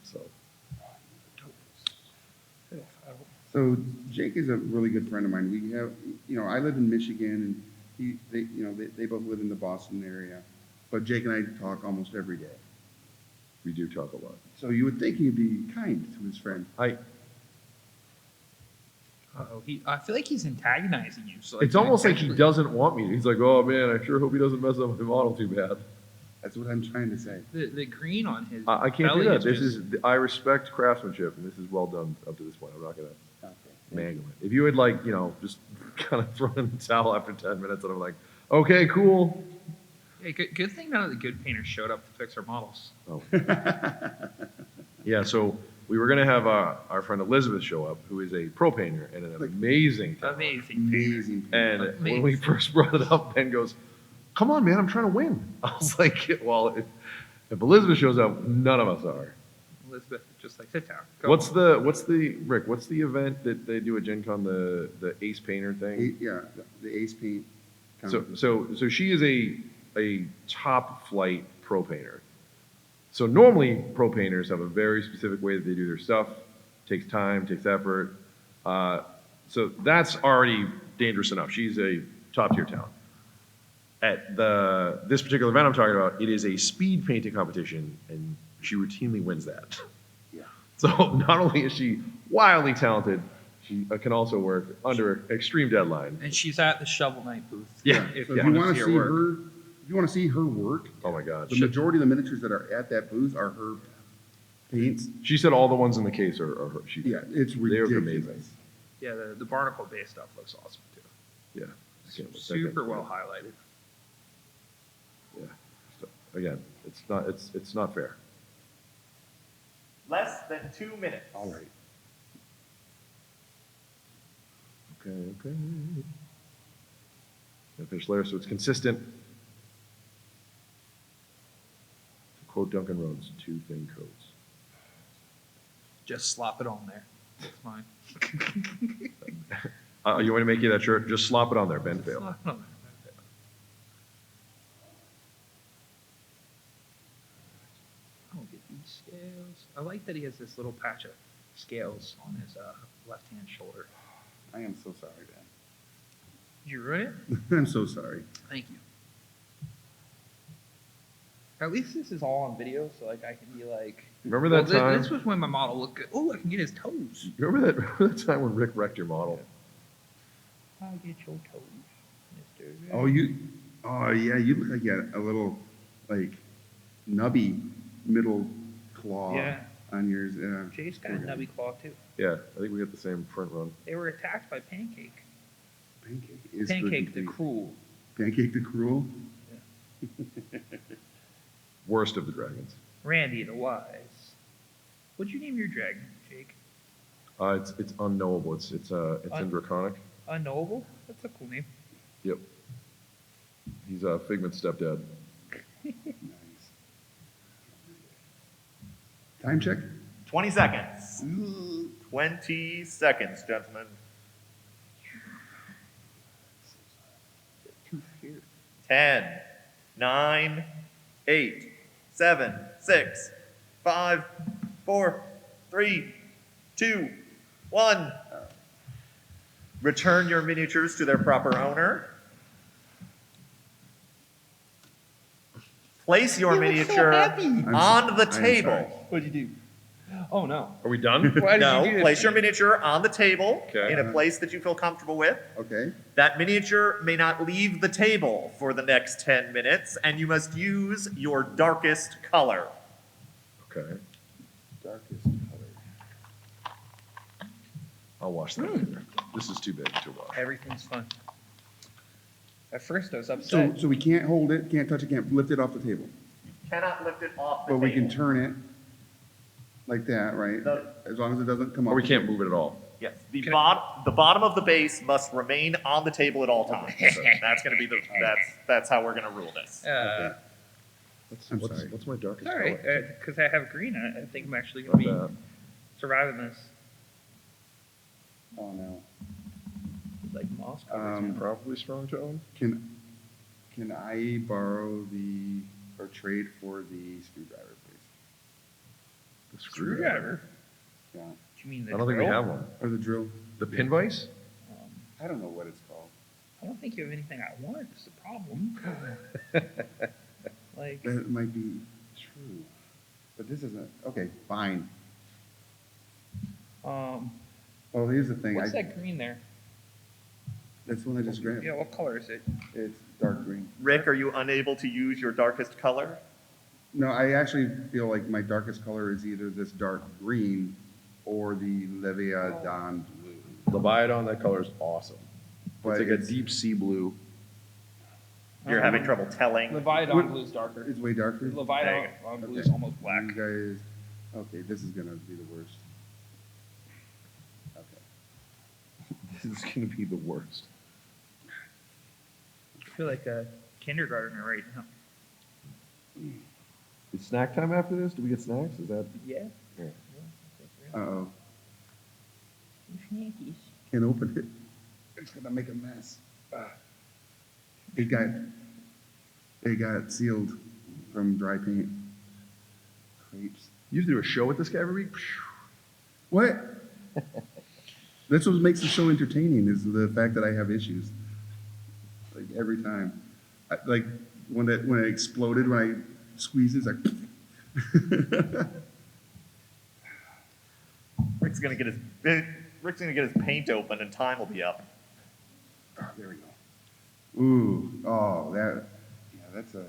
So. So Jake is a really good friend of mine. We have, I live in Michigan, and they both live in the Boston area. But Jake and I talk almost every day. We do talk a lot. So you would think he'd be kind to his friend. I feel like he's antagonizing you. So like, It's almost like he eventually- doesn't want me. He's like, oh man, I sure hope he doesn't mess up my model too bad. That's what I'm trying to say. The green on his. I can't do belly that. just- I respect craftsmanship, and this is well done up to this point. I'm not gonna Okay. mangle it. If you had just kind of thrown in the towel after 10 minutes, and I'm like, okay, cool. Hey, good thing none of the good painters showed up to fix our models. Oh. Yeah, so we were gonna have our friend Elizabeth show up, who is a pro painter and an amazing talent. Amazing painter. Amazing. And when we Amazing. first brought it up, Ben goes, come on, man, I'm trying to win. I was like, well, if Elizabeth shows up, none of us are. Elizabeth, just like sit down. Go What's home. Rick, what's the event that they do at Gen Con, the Ace Painter thing? Yeah, the ace paint. So she is a top flight pro painter. So normally pro painters have a very specific way that they do their stuff. Takes time, takes effort. So that's already dangerous enough. She's a top tier talent. At this particular event I'm talking about, it is a speed painting competition, and she routinely wins that. Yeah. So not only is she wildly talented, she can also work under extreme deadline. And she's at the Shovel Knight booth. Yeah. If So you if you want want to to see her work. if you want to see her work, Oh my God. the majority of the miniatures that are at that booth are her paints. She said all the ones in the case are her. Yeah, it's They ridiculous. look amazing. Yeah, the barnacle based stuff looks awesome too. Yeah. I can't wait. Super well highlighted. Yeah. So, again, it's not fair. Less than 2 minutes. All right. Okay. Gotta finish layer so it's consistent. To quote Duncan Rhodes, 2 thin coats. Just slop it on there. That's mine. You want me to make you that shirt? Just slop it on there, Ben failed. Slop it on there. Oh, get these scales. I like that he has this little patch of scales on his left-hand shoulder. I am so sorry, Dan. Did you ruin it? I'm so sorry. Thank you. At least this is all on video, so like I can be like. Remember Well, that time? This was when my model looked good. Oh, I can get his toes. Remember that time when Rick wrecked your model? I get your toes, Mister. Oh, yeah, you look like you had a little, like, nubby middle claw Yeah. on yours. Yeah. Jace got a nubby claw too. Yeah, I think we got the same front run. They were attacked by Pancake. Pancake is Pancake the good. Cruel. Pancake the Cruel? Worst of the dragons. Randy the Wise. What'd you name your dragon, Jake? It's unknowable. It's in Draconic. Unknowable? That's a cool name. Yep. He's Figment's stepdad. Nice. Time check? 20 seconds. 20 seconds, gentlemen. Too fierce. 10, 9, 8, 7, 6, 5, 4, 3, 2, 1. Return your miniatures to their proper owner. Place your miniature on the table. What'd you do? Oh no. Are we done? Why did you No, do this? place your miniature on the table Okay. in a place that you feel comfortable with. Okay. That miniature may not leave the table for the next 10 minutes, and you must use your darkest color. Okay. Darkest color. I'll wash that later. This is too big to wash. Everything's fun. At first I was So, upset. so we can't hold it, can't touch it, can't lift it off the table. Cannot lift it off the But table. we can turn it like that, right? No. As long as it doesn't come up. Or we can't move it at all. Yes, the Can bottom of the base must remain on the table at all times. So that's going to be that's how we're going to rule this. Okay. I'm What's sorry. my darkest All right, color? because I have green. I think I'm actually gonna Not be bad. surviving this. Oh, no. Like moss colors. Probably strong tone. Can I borrow or trade for the screwdriver, please? The Screwdriver. Yeah. Do you mean the I don't think we drill? have one. Or the drill? The pin vise? I don't know what it's called. I don't think you have anything I want. It's the problem. Like, That might be true. But this isn't, okay, fine. Oh, here's the thing. what's that green there? That's one I just grabbed. Yeah, what color is it? It's dark green. Rick, are you unable to use your darkest color? No, I actually feel like my darkest color is either this dark green or the Leviathan blue. Leviathan, that color is awesome. But It's like a deep sea blue. You're having trouble telling. Leviathan What- blue is darker. It's way darker? Leviathan blue is Okay. almost black. You guys, okay, this is gonna be the worst. Okay. This is going to be the worst. I feel like a kindergartner right now. Is snack time after this? Do we get snacks? Is that? Yeah. Yeah. Uh-oh, Shankies. can't open it. It's gonna make a mess. It got sealed from dry paint. Creeps. You have to do a show with this guy every week? What? That's what makes the show entertaining, is the fact that I have issues. Like every time. Like when it exploded, when I squeezed it, it's like. Rick's gonna get his paint open, and time will be up. Oh, there we go. Ooh, oh, that's a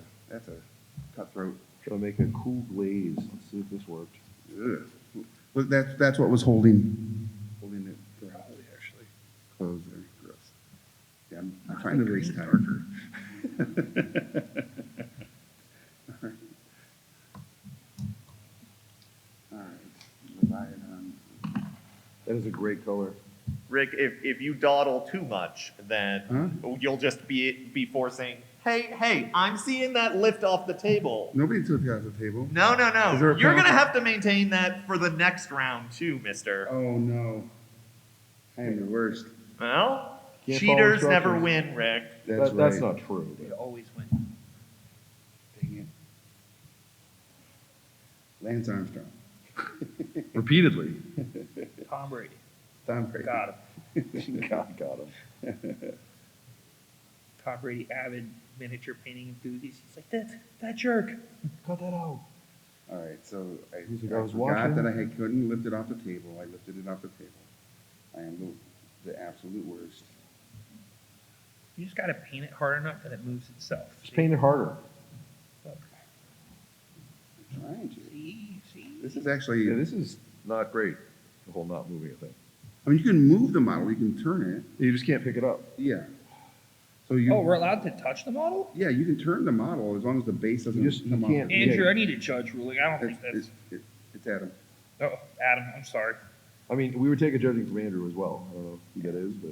cutthroat. Gotta make a cool glaze. Let's see if this worked. Ugh. But that's what was holding it Actually. closed there. Gross. Yeah, I'm trying to waste time. All right. Leviathan. That is a great color. Rick, if you dawdle too much, then you'll just be forcing. Hey, I'm seeing that lift off the table. Nobody took it off the table. No. Is there a You're gonna penalty? have to maintain that for the next round too, Mister. Oh no. I am the worst. Well, Can't follow cheaters never instructions. win, Rick. That's That's right. not true. They always win. Dang it. Lance Armstrong. Repeatedly. Tom Brady. Tom Brady. Got him. God got him. Tom Brady, avid miniature painting enthusiast. He's like, that jerk. cut that out. All right, so I He's like, I was forgot that I watching. couldn't lift it off the table. I lifted it off the table. I am the absolute worst. You just gotta paint it hard enough that it moves itself. Just paint it harder. Look. I'm trying to. See? This is actually, Yeah, this is not great, the whole not moving a thing. I mean, you can move the model, you can turn You just can't pick it up. it. Yeah. So you. Oh, we're allowed to touch the model? Yeah, you can turn the model as long as the base doesn't You just- you come off. can't- Andrew, Yeah. I need a judge ruling. I don't think It's, that's. it's Adam. Oh, Adam, I'm sorry. I mean, we would take a judging from Andrew as well. I don't know who that is, but.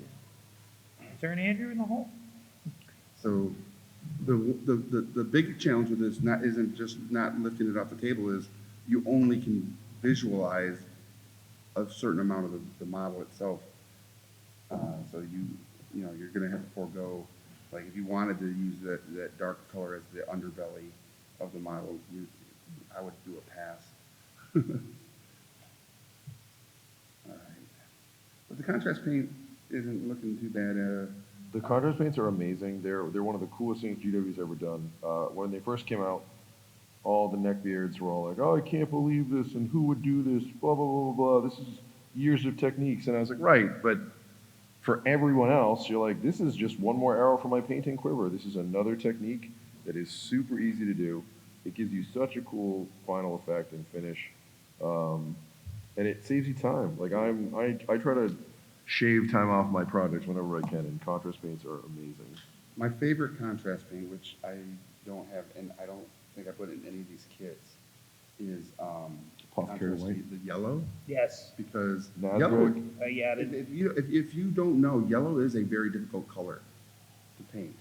Is there an Andrew in the hall? So the big challenge with this isn't just not lifting it off the table, is you only can visualize a certain amount of the model itself. So you're gonna have to forego, like if you wanted to use that dark color as the underbelly of the model, I would do a pass. All right. But the contrast paint isn't looking too bad. The contrast paints are amazing. They're one of the coolest things GW's ever done. When they first came out, all the neckbeards were all like, "Oh, I can't believe this, and who would do this? Blah blah blah blah blah. This is years of techniques." And I was like, "Right," but for everyone else, you're like, "This is just one more arrow for my painting quiver. This is another technique that is super easy to do. It gives you such a cool final effect and finish, and it saves you time. Like I try to shave time off my projects whenever I can, and contrast paints are amazing. My favorite contrast paint, which I don't have, and I don't think I put it in any of these kits, is Apothecary contrast white. paint, the yellow, Yes. because Not yellow. good. I added. If you don't know, yellow is a very difficult color to paint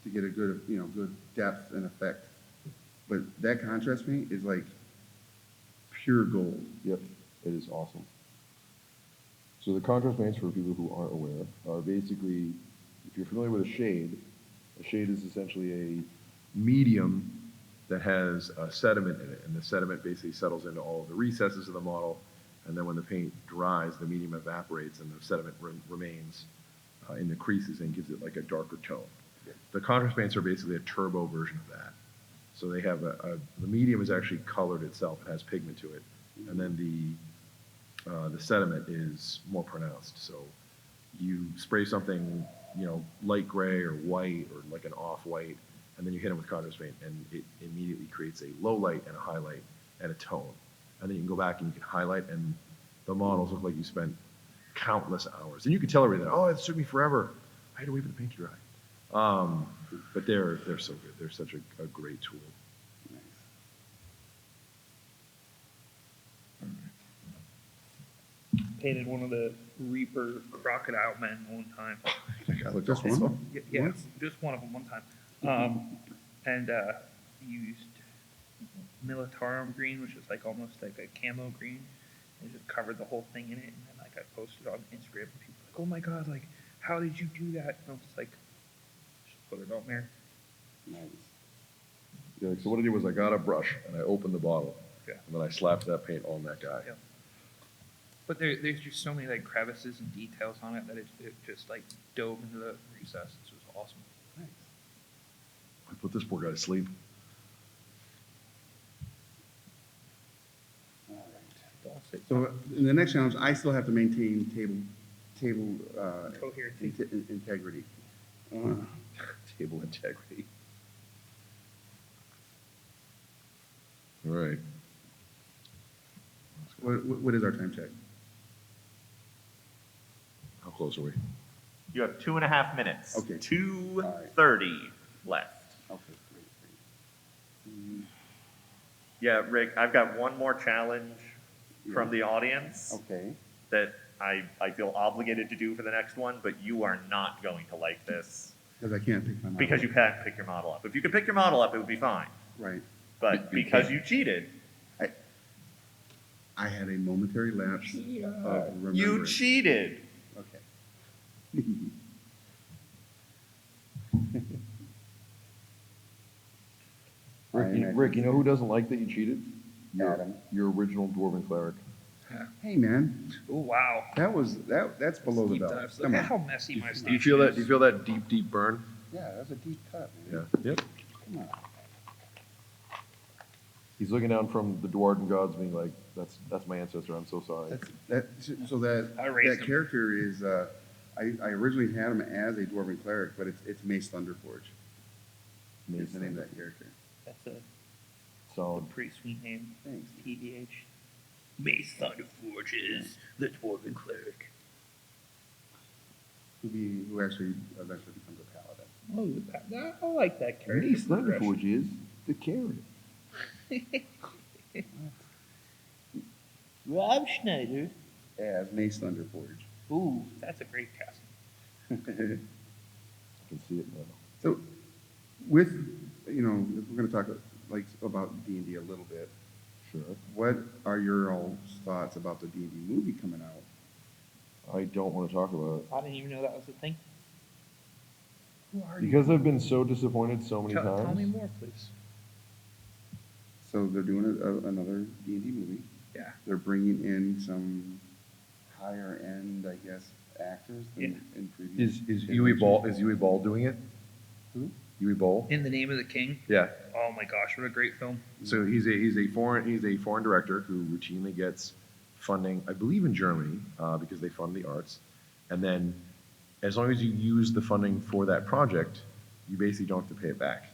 to get a good good depth and effect. But that contrast paint is like pure gold. Yep, it is awesome. So the contrast paints, for people who aren't aware, are basically, if you're familiar with a shade is essentially a medium that has a sediment in it, and the sediment basically settles into all of the recesses of the model, and then when the paint dries, the medium evaporates and the sediment remains in the creases and gives it like a darker tone. The contrast paints are basically a turbo version of that. So they have the medium is actually colored itself, it has pigment to it, and then the sediment is more pronounced. So you spray something, light gray or white or like an off-white, and then you hit it with contrast paint, and it immediately creates a low light and a highlight and a tone. And then you can go back and you can highlight, and the models look like you spent countless hours. And you can tell everything. Oh, it took me forever. I had to wait for the paint to dry. But they're so good. They're such a great tool. Nice. Painted one of the Reaper crocodile men one time. That guy looked Just awesome. one? Yeah, What? just one of them one time. And used Militarum green, which is like almost like a camo green, and just covered the whole thing in it. And then like I posted on Instagram, and people were like, "Oh my god, like how did you do that?" And I was like, "Just put it on there." Nice. Yeah, so what I did was I got a brush and I opened the bottle, Yeah. and then I slapped that paint on that guy. Yeah. But there's just so many like crevices and details on it that it just like dove into the recesses. It was awesome. Nice. I put this poor guy to sleep. All right. Don't sit So in the next challenge, I still have to maintain table Coherency. integrity. Table integrity. All right. What is our time check? How close are we? You have 2.5 minutes. Okay. 2:30 left. Okay, great. Yeah, Rick, I've got one more challenge from the audience Okay. that I feel obligated to do for the next one, but you are not going to like this Because I can't pick my model. because you can't pick your model up. If you could pick your model up, it would be fine. Right. But You because can't. you cheated, I had a momentary lapse of remembrance. you cheated. Okay. Rick, you know who doesn't like that you cheated? Adam. Your original Dwarven cleric. Hey, man, Oh wow. that's below the Deep belt. dives. Look Come at how on. messy my Do you feel that? Do you feel that deep, deep burn? Yeah, that's a deep cut, Yeah. man. Yep. Come on. He's looking down from the dwarven gods being like, that's my ancestor, I'm so sorry. So that I raised that him. character is I originally had him as a dwarven cleric, but it's Mace Thunderforge. Is the name of that character. That's a So, pretty sweet name. Thanks. TBH. Mace Thunderforge is the dwarven cleric. Who actually eventually becomes a paladin. Oh, I like that character. Mace Thunderforge is the carrot. Rob Schneider. As Mace Thunderforge. Ooh, that's a great casting. I can see it now. So, with if we're going to talk like about D&D a little bit, Sure. what are your all's thoughts about the D&D movie coming out? I don't want to talk about it. I didn't even know that was a thing. Who are Because I've been so disappointed so many you? times. Tell me more, please. So they're doing another D&D movie. Yeah. They're bringing in some higher end, I guess, actors than in previous. Is Yui Ball doing it? Who? Yui Ball? In the Name of the King. Yeah. Oh my gosh, what a great film. So he's a foreign director who routinely gets funding, I believe in Germany, because they fund the arts. And then as long as you use the funding for that project, you basically don't have to pay it back.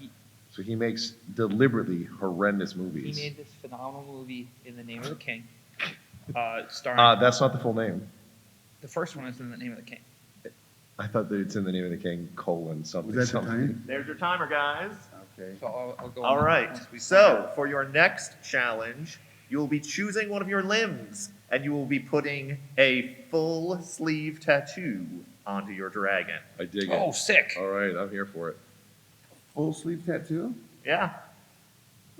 So he makes deliberately horrendous He movies. made this phenomenal movie In the Name of the King. Starring That's not the full name. the first one is In the Name of the King. I thought that it's in the name of the king, something, Was that the something. time? There's your timer, guys. Okay. So I'll go All on right. once we find So out. for your next challenge, you will be choosing one of your limbs, and you will be putting a full sleeve tattoo onto your dragon. I dig Oh, it. sick. All right, I'm here for it. Full sleeve tattoo? Yeah,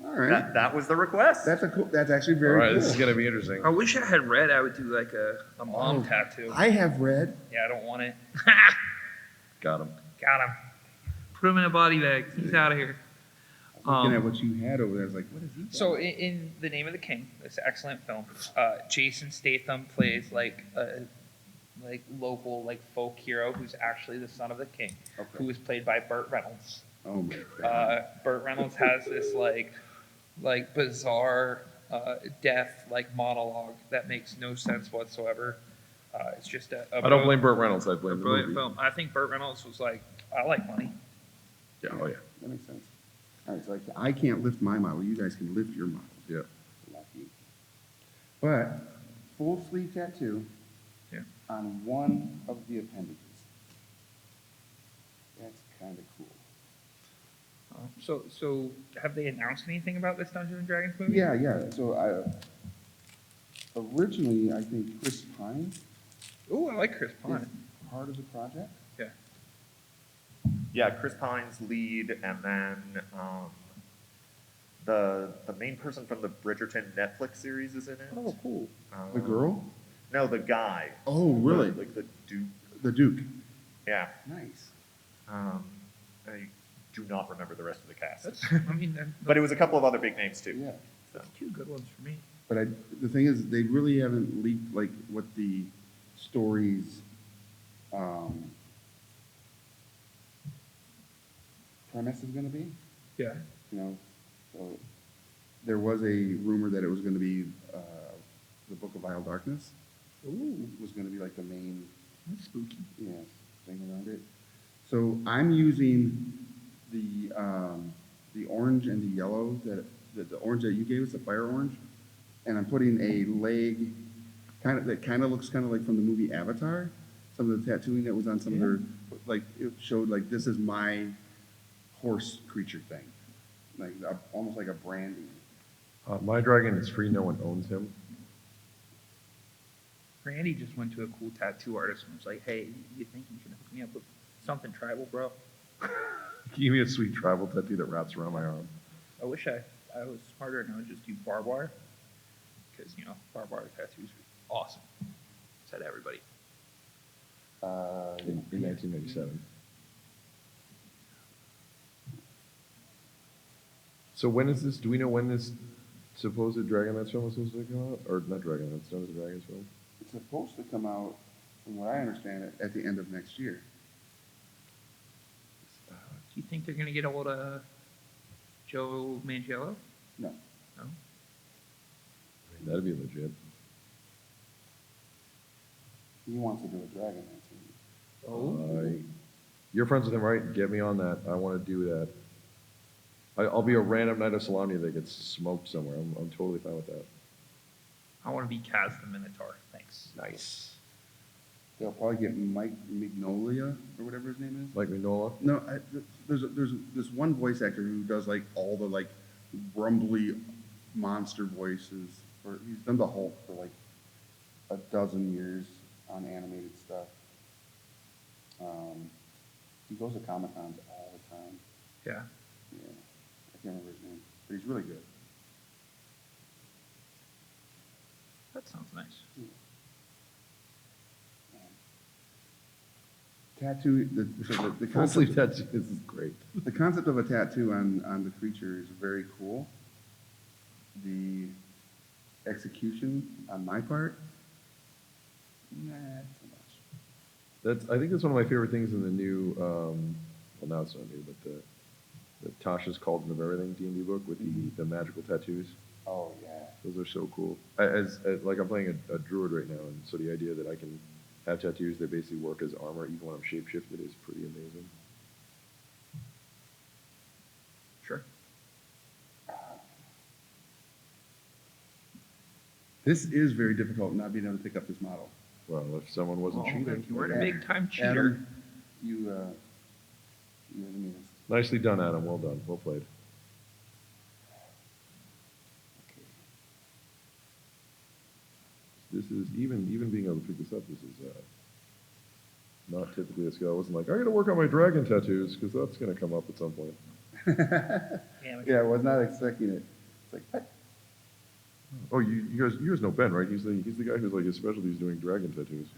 All right. that was the request. That's actually All very right, cool. this is going to be interesting. I wish I had red. I would do like a mom Oh, tattoo. I have red. Yeah, I don't want it. Got him. Got him. Put him in a body bag. He's out of here. Looking at what you had over there, I was like, what is he? So in The Name of the King, this excellent film, Jason Statham plays like a local folk hero who's actually the son of the king, Okay. who was played by Burt Reynolds. Oh my god. Burt Reynolds has this bizarre death monologue that makes no sense whatsoever. It's just I don't blame Burt Reynolds. I a blame the brilliant movie. film. I think Burt Reynolds was like, I like money. Yeah. Oh yeah. That makes sense. All right, so I can't lift my model. You guys can lift your model. Yeah. Lucky. But full sleeve tattoo Yeah. on one of the appendages. That's kind of cool. So have they announced anything about this Dungeons and Dragons movie? Yeah. So originally, I think Chris Pine Ooh, I like Chris is Pine. part of the project. Yeah. Yeah, Chris Pine's lead, and then the main person from the Bridgerton Netflix series is in it. Oh, cool. The girl? No, the guy. Oh, really? Like the Duke. The Duke. Yeah. Nice. I do not remember the rest of the cast. That's, I mean, But it was a couple of other big names too. Yeah. So. two good ones for me. But the thing is, they really haven't leaked what the story's premise is going to be. Yeah. So there was a rumor that it was going to be the Book of Vile Darkness. Ooh, Was going to be the main that's spooky. thing around it. So I'm using the orange and the yellow the orange that you gave us, the fire orange, and I'm putting a leg that kind of looks kind of like from the movie Avatar. Some of the tattooing that was on some of their it showed this is my horse creature thing, almost like a branding. My dragon is free. No one owns him. Randy just went to a cool tattoo artist and was like, hey, you think you can hook me up with something tribal, bro? Give me a sweet tribal tattoo that wraps around my arm. I wish I was smarter and I would just do barbed wire. Because, barbed wire tattoos are awesome. Said everybody. In 1997. So when is this? Do we know when this supposed Dragonlance film is supposed to come out? Or not Dragonlance, Dungeons and Dragons film? It's supposed to come out, from what I understand it, at the end of next year. Do you think they're going to get a hold of Joe Manganiello? No. No? That'd be legit. He wants to do a dragon dancing. You're friends with him, right? Get me on that. I want to do that. I'll be a random night of salami that gets smoked somewhere. I'm totally fine with that. I want to be Kaz the Minotaur. Thanks. Nice. They'll probably get Mike Mignola or whatever his name is. Mike Mignola? No, there's this one voice actor who does like all the like rumbly monster voices. He's done the Hulk for like a dozen years on animated stuff. He goes to Comic Cons all the time. Yeah. Yeah, I can't remember his name, but he's really good. That sounds nice. Tattoo, the Full sleeve concept, tattoos is great. the concept of a tattoo on the creature is very cool. The execution on my part, nah, not so much. I think that's one of my favorite things in the new, well, now it's not new, but the Tasha's Cauldron of Everything D&D book with the magical tattoos. Oh, yeah. Those are so cool. Like I'm playing a druid right now, and so the idea that I can have tattoos that basically work as armor even when I'm shapeshifted is pretty amazing. Sure. This is very difficult not being able to pick up this model. Well, if someone wasn't Well, cheating. if you weren't a Okay. big time cheater. Adam, you're the meanest. Nicely done, Adam. Well done. Well played. Okay. This is, even being able to pick this up, this is not typically a skill. I wasn't like, I gotta work on my dragon tattoos, because that's gonna come up at some point. Amateur. Yeah, I was not expecting it. It's like, what? Oh, you guys know Ben, right? He's the guy who's like, his specialty is doing dragon tattoos.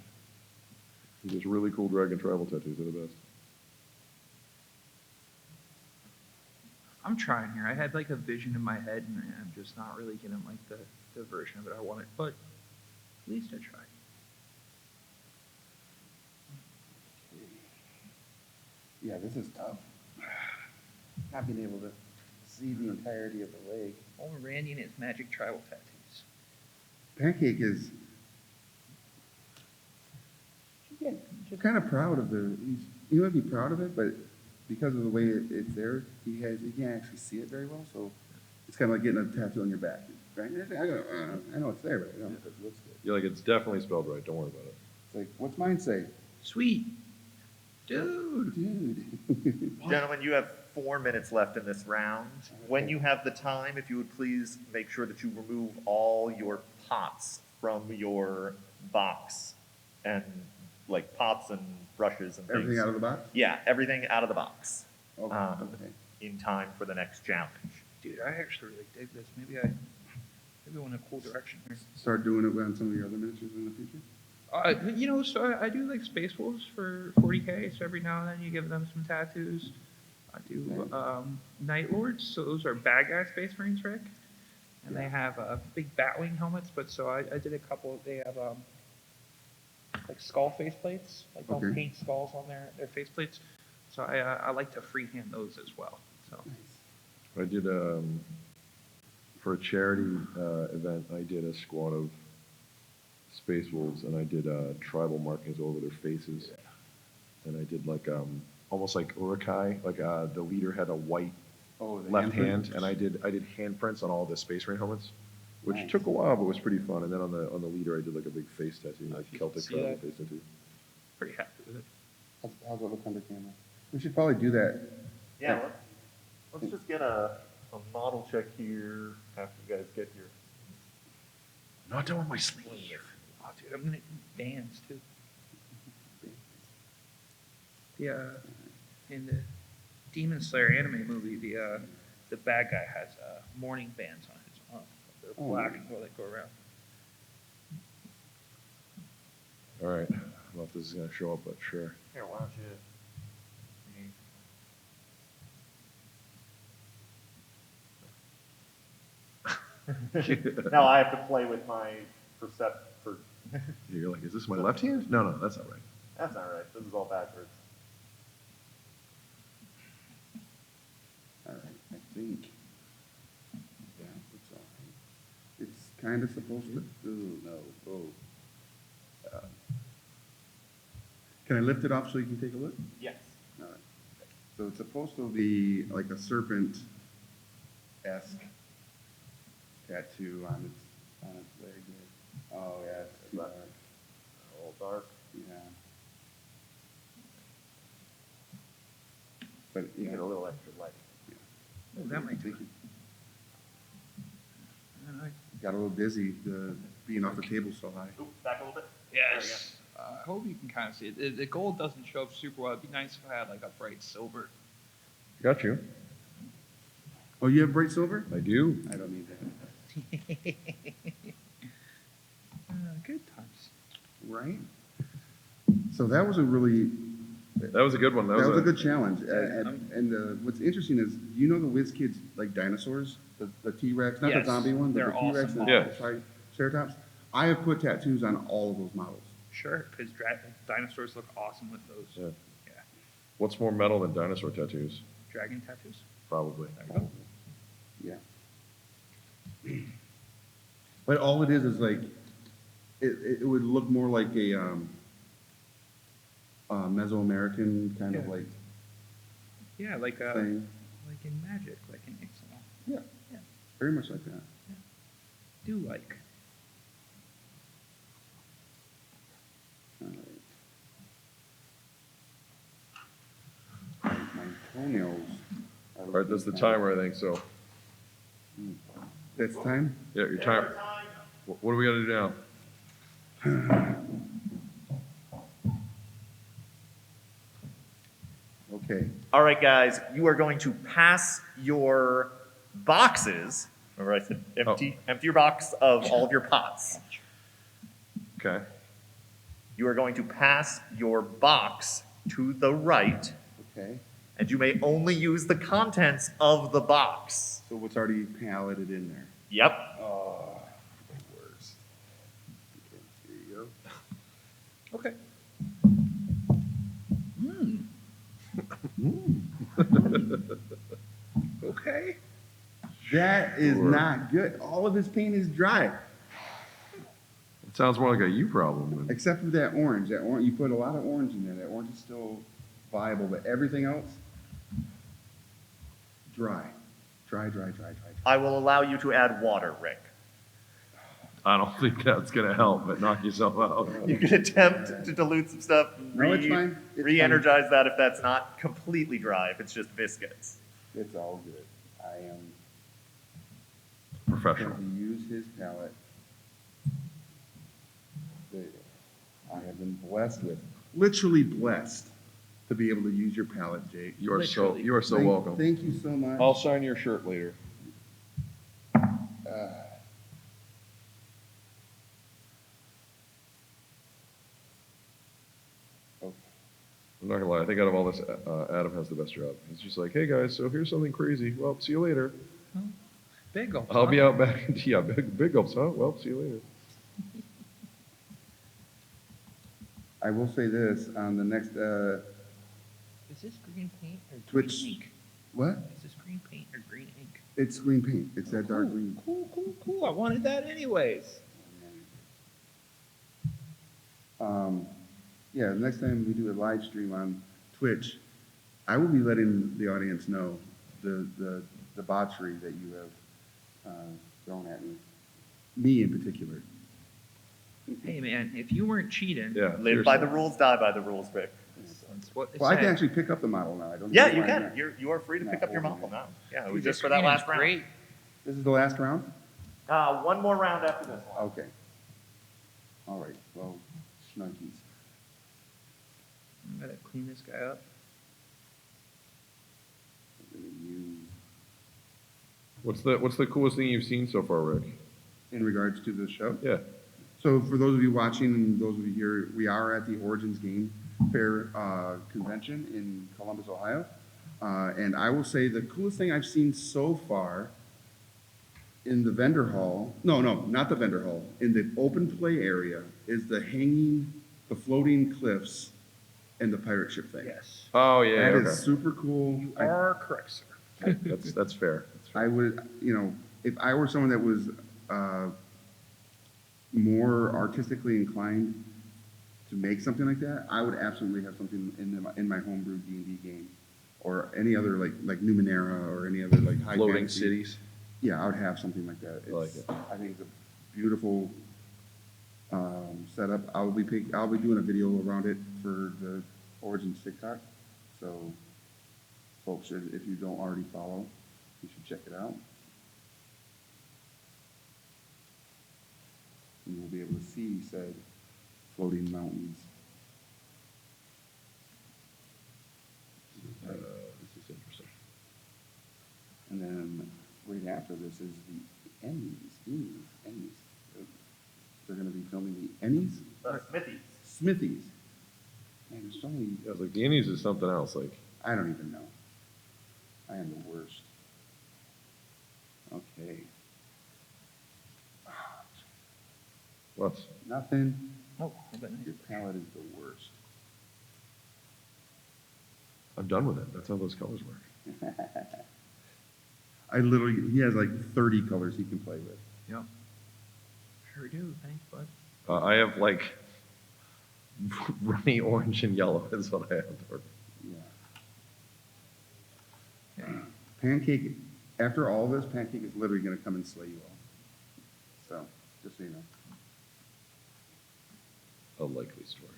He does really cool dragon tribal tattoos. They're the best. I'm trying here. I had like a vision in my head, and I'm just not really getting like the version of it I wanted. But at least I tried. Yeah, this is tough. Not being able to see the entirety of the leg. Oh, Randy and his magic tribal tattoos. Pancake is kind of proud of he might be proud of it, but because of the way it's there, he can't actually see it very well, so it's kind of like getting a tattoo on your back, right? I know it's there, but I don't know if it looks good. You're like, it's definitely spelled right. Don't worry about it. It's like, what's mine say? Sweet. Dude. Dude. Gentlemen, you have 4 minutes left in this round. When you have the time, if you would please make sure that you remove all your pots from your box, and like pots and brushes and things. Everything out of the box? Yeah, everything out of the box. Okay. Okay. In time for the next challenge. Dude, I actually really dig this. Maybe I went a cool direction here. Start doing it on some of your other miniatures in the future? So I do like Space Wolves for 40K, so every now and then you give them some tattoos. I do Night Lords, so those are bad guy Space Marines, Rick. And they have big Batwing helmets, but so I did a couple, they have like skull faceplates, like they'll Okay. paint skulls on their faceplates. So I like to freehand those as well. So I did, for a charity event, I did a squad of Space Wolves, and I did tribal markings all over their faces. And I did like, almost like Urukai, like the leader had a white Oh, the left handprint? hand, and I did handprints on all the Space Marine helmets, which Nice. took a while, but was pretty fun. And then on the leader, I did like a big face tattoo, like If you Celtic can see tribal that. face tattoo. pretty happy with it. How's it look under camera? We should probably do that. Yeah, let's just get a model check here after you guys get your. Not done with my sleeve. Oh, dude, I'm gonna do bands too. In the Demon Slayer anime movie, the bad guy has mourning bands on his arm. They're Oh, black nice. and go around. All right, I don't know if this is gonna show up, but sure. Here, why don't you? Now I have to play with my percept for. You're like, is this my left hand? No, no, that's not right. That's not right. This is all backwards. All right, I think. Yeah, it's all right. It's kind of supposed to, ooh, no, oh. Can I lift it off so you can take a look? Yes. All right. So it's supposed to be like a serpent-esque tattoo on its leg there. Oh, yeah, it's too dark. A little dark. Yeah. But, You yeah. get a little extra light. Oh, that might do Thank it. you. And I- Got a little dizzy, being off the table so high. Oop, back a little bit. Yes. I hope you can kind of see it. The gold doesn't show up super well. It'd be nice if I had like a bright silver. Got you. Oh, you have bright silver? I do. I don't need that. Good times. Right? So that was a really, That was a good one. that was a good challenge. I'm- And what's interesting is, you know the Whiz Kids like dinosaurs? The T-Rex, not the Yes, zombie one, but they're the T-Rex awesome and Yeah. the Triceratops? I have put tattoos on all of those models. Sure, because dinosaurs look awesome with those. Yeah. Yeah. What's more metal than dinosaur tattoos? Dragon tattoos. Probably. There you go. Yeah. But all it is like, it would look more like a Mesoamerican kind of Yeah. like Yeah, like thing. like in Magic, like in XL. Yeah, Yeah. very much like that. Do like. All right. My toenails. are All right, that's the looking kind timer, I think, so. of- That's time? Yeah, your timer. What do we gotta do now? Okay. All right, guys, you are going to pass your boxes. Remember I said empty your box of all of your pots. Okay. You are going to pass your box to the right, Okay. and you may only use the contents of the box. So what's already palleted in there? Yep. Oh, the worst. Okay, here you go. Okay. Okay. That is Sure. not good. All of this paint is dry, It sounds more like a you problem. except for that orange. That orange, you put a lot of orange in there. That orange is still viable, but everything else, dry. Dry, dry, dry, dry. I will allow you to add water, Rick. I don't think that's gonna help, but knock yourself out. You can attempt to dilute some stuff, No, it's fine. It's re-energize that if that's not completely dry, if it's just viscous. It's all good. I am Professional. going to use his palette. That I have been blessed with, literally blessed, to be able to use your palette, Jake. You are so, Literally. you are so Thank- welcome. Thank you so much. I'll sign your shirt later. Okay. I'm not gonna lie, I think out of all this, Adam has the best job. He's just like, hey guys, so here's something crazy. Well, see you later. Big old. I'll be out back. Yeah, big gulps, huh? Well, see you later. I will say this, on the next, Is this green paint or Twitch- green ink? what? Is this green paint or green ink? It's green paint. It's that dark Cool, green. Cool, cool, cool. I wanted that anyways. Yeah, the next time we do a live stream on Twitch, I will be letting the audience know the debauchery that you have thrown at me. Me in particular. Hey man, if you weren't cheating, Yeah. Live by seriously. the rules, die by the rules, Rick. that's what they Well, I can say. actually pick up the model now. I don't. Yeah, know you why can. not. You are free to pick up your model now. Yeah, it Dude, was this just for that green is last round. great. This is the last round? One more round after this one. Okay. All right, well, snuggies. I'm gonna clean this guy up. I'm gonna use, What's the coolest thing you've seen so far, Rick? in regards to the show. Yeah. So for those of you watching and those of you here, we are at the Origins Game Fair convention in Columbus, Ohio. And I will say the coolest thing I've seen so far in the vendor hall, no, not the vendor hall, in the open play area is the floating cliffs and the pirate ship thing. Yes. Oh, yeah, That is okay. super cool. You are correct, sir. That's fair. I would, if I were someone that was more artistically inclined to make something like that, I would absolutely have something in my homebrew D&D game, or any other like Numenera or any other like high Floating fantasy. cities. Yeah, I would have something like that. I like It's- it. I think it's a beautiful setup. I'll be doing a video around it for the Origins TikTok. So, folks, if you don't already follow, you should check it out. And you'll be able to see said floating mountains. This is interesting. And then right after this is the Ennies. They're going to be filming the Ennies? Smithies. Smithies. Man, there's so many. Yeah, it's like the Indies is something else. Like, I don't even know. I am the worst. Okay. what? Nothing. Oh, I bet. Your palette is the worst. I'm done with it. That's how those colors work. He has like 30 colors he can play with. Yep. Sure do. Thanks, bud. I have like runny orange and yellow is what I have. Yeah. Pancake, after all this, Pancake is literally going to come and slay you all. So, just so you know. A likely story.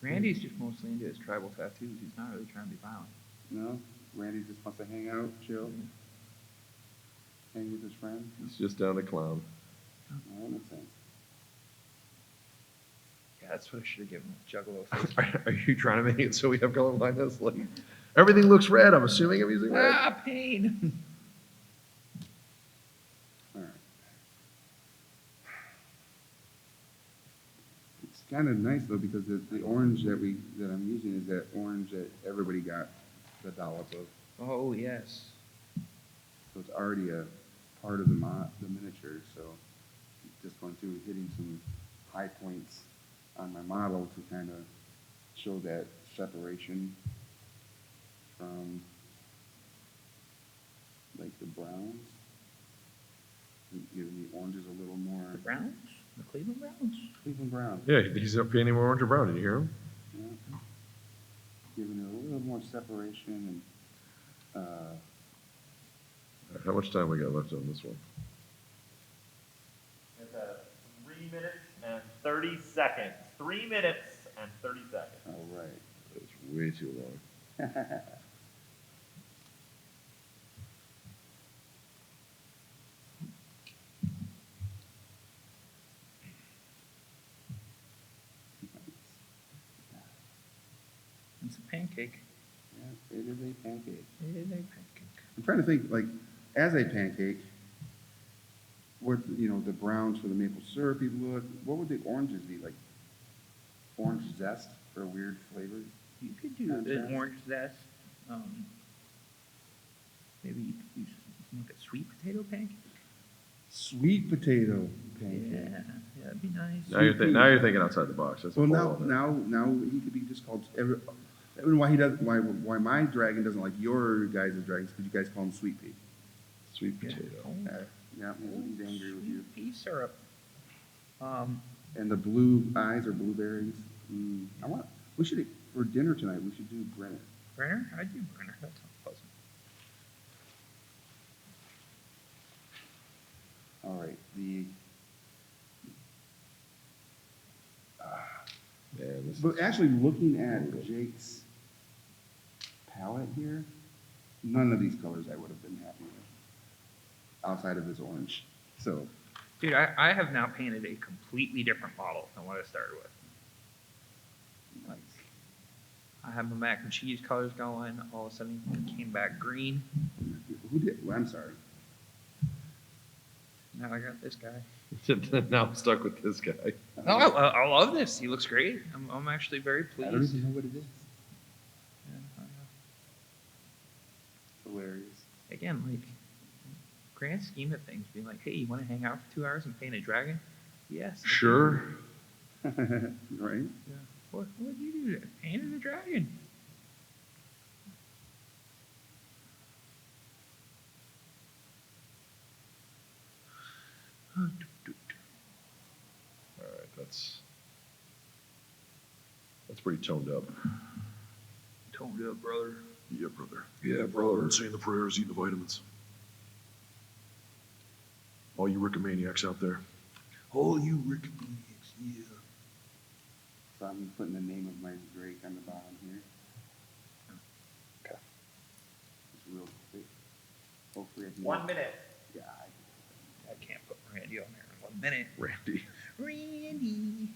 Randy's just mostly into his tribal tattoos. He's not really trying to be violent. No? Randy just wants to hang out, chill, hang with his friends. He's just down to clown. Oh, that makes sense. Yeah, that's what I should have given him. Juggalo face. Are you trying to make it so we have color blindness? Like, everything looks red. I'm assuming I'm using red. Ah, pain. All right. It's kind of nice though because the orange that I'm using is that orange that everybody got the dollop of. Oh, yes. So it's already a part of the miniature. So just going through hitting some high points on my model to kind of show that separation from like the browns. Giving the oranges a little more. The Browns? The Cleveland Browns? Cleveland Brown. Yeah, he's painting more orange or brown. Did you hear him? Yeah. Giving it a little more separation and How much time we got left on this one? It's 3 minutes and 30 seconds. 3 minutes and 30 seconds. all right. That's way too long. It's a pancake. Yeah, it is a pancake. It is a pancake. I'm trying to think, like, as a pancake, what, the browns for the maple syrupy look, what would the oranges be? Like, orange zest for a weird flavor? You could do Contrast. an orange zest. Maybe you could use something like a sweet potato pancake. Sweet potato pancake. Yeah, that'd be nice. Now you're thinking outside the box. That's a Well, whole now he could be just called. Why my dragon doesn't like your guys' dragons? Because you guys call him Sweet Pea. sweet Yeah. potato. Yeah, he's angry with you. Sweet pea syrup. And the blue eyes are blueberries. We should for dinner tonight. We should do Brenner. Brenner? I'd do Brenner. That sounds pleasant. All right. Man, this But actually, looking at Jake's palette here, none of these colors I would have been happy with, outside of this orange. So, Dude, I have now painted a completely different model than what I started with. Like, I have my mac and cheese colors going. All of a sudden, it came back green. who did? Well, I'm sorry. Now I got this guy. now I'm stuck with this guy. No, I love this. He looks great. I'm actually very I don't pleased. even know what it is. Yeah, I know. Hilarious. Again, like, grand scheme of things, being like, hey, you want to hang out for 2 hours and paint a dragon? Yes. I do. Sure. Right? Yeah. What would you do? Painted a dragon. That's pretty toned up. Toned up, brother. Yeah, brother. Yeah, brother. Saying the prayers, eating the vitamins. All you Rickomaniacs out there. Oh, you Rickomaniacs, yeah. So I'm putting the name of my Drake on the bottom here. Okay. Just real quick. Hopefully I can. 1 minute. Yeah. I can't put Randy on there in 1 minute. Randy. Randy.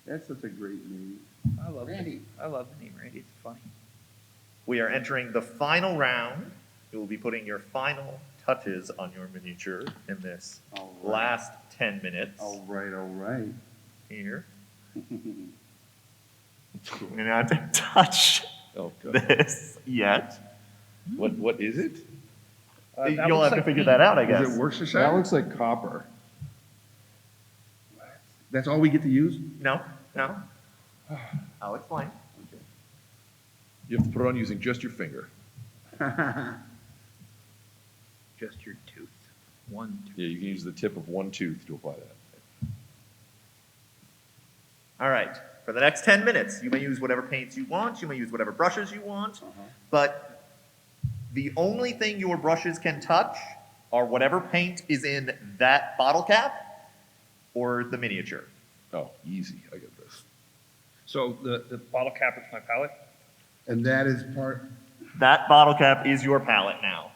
That's such a great name. I love Randy. I love the name Randy. It's funny. We are entering the final round. You will be putting your final touches on your miniature in this All right. last 10 minutes. All right. Here. You're not to touch Oh, God. this yet. What is it? That You'll looks have to like figure paint. that out, I Is guess. it Worcestershire? That looks like copper. That's all we get to use? No, no. I'll explain. You have to put it on using just your finger. Just your tooth. One tooth. Yeah, you can use the tip of one tooth to apply that. All right. For the next 10 minutes, you may use whatever paints you want. You may use whatever brushes you want. But the only thing your brushes can touch are whatever paint is in that bottle cap or the miniature. Oh, easy. I get this. So the bottle cap is my palette. And that is part, That bottle cap is your palette now.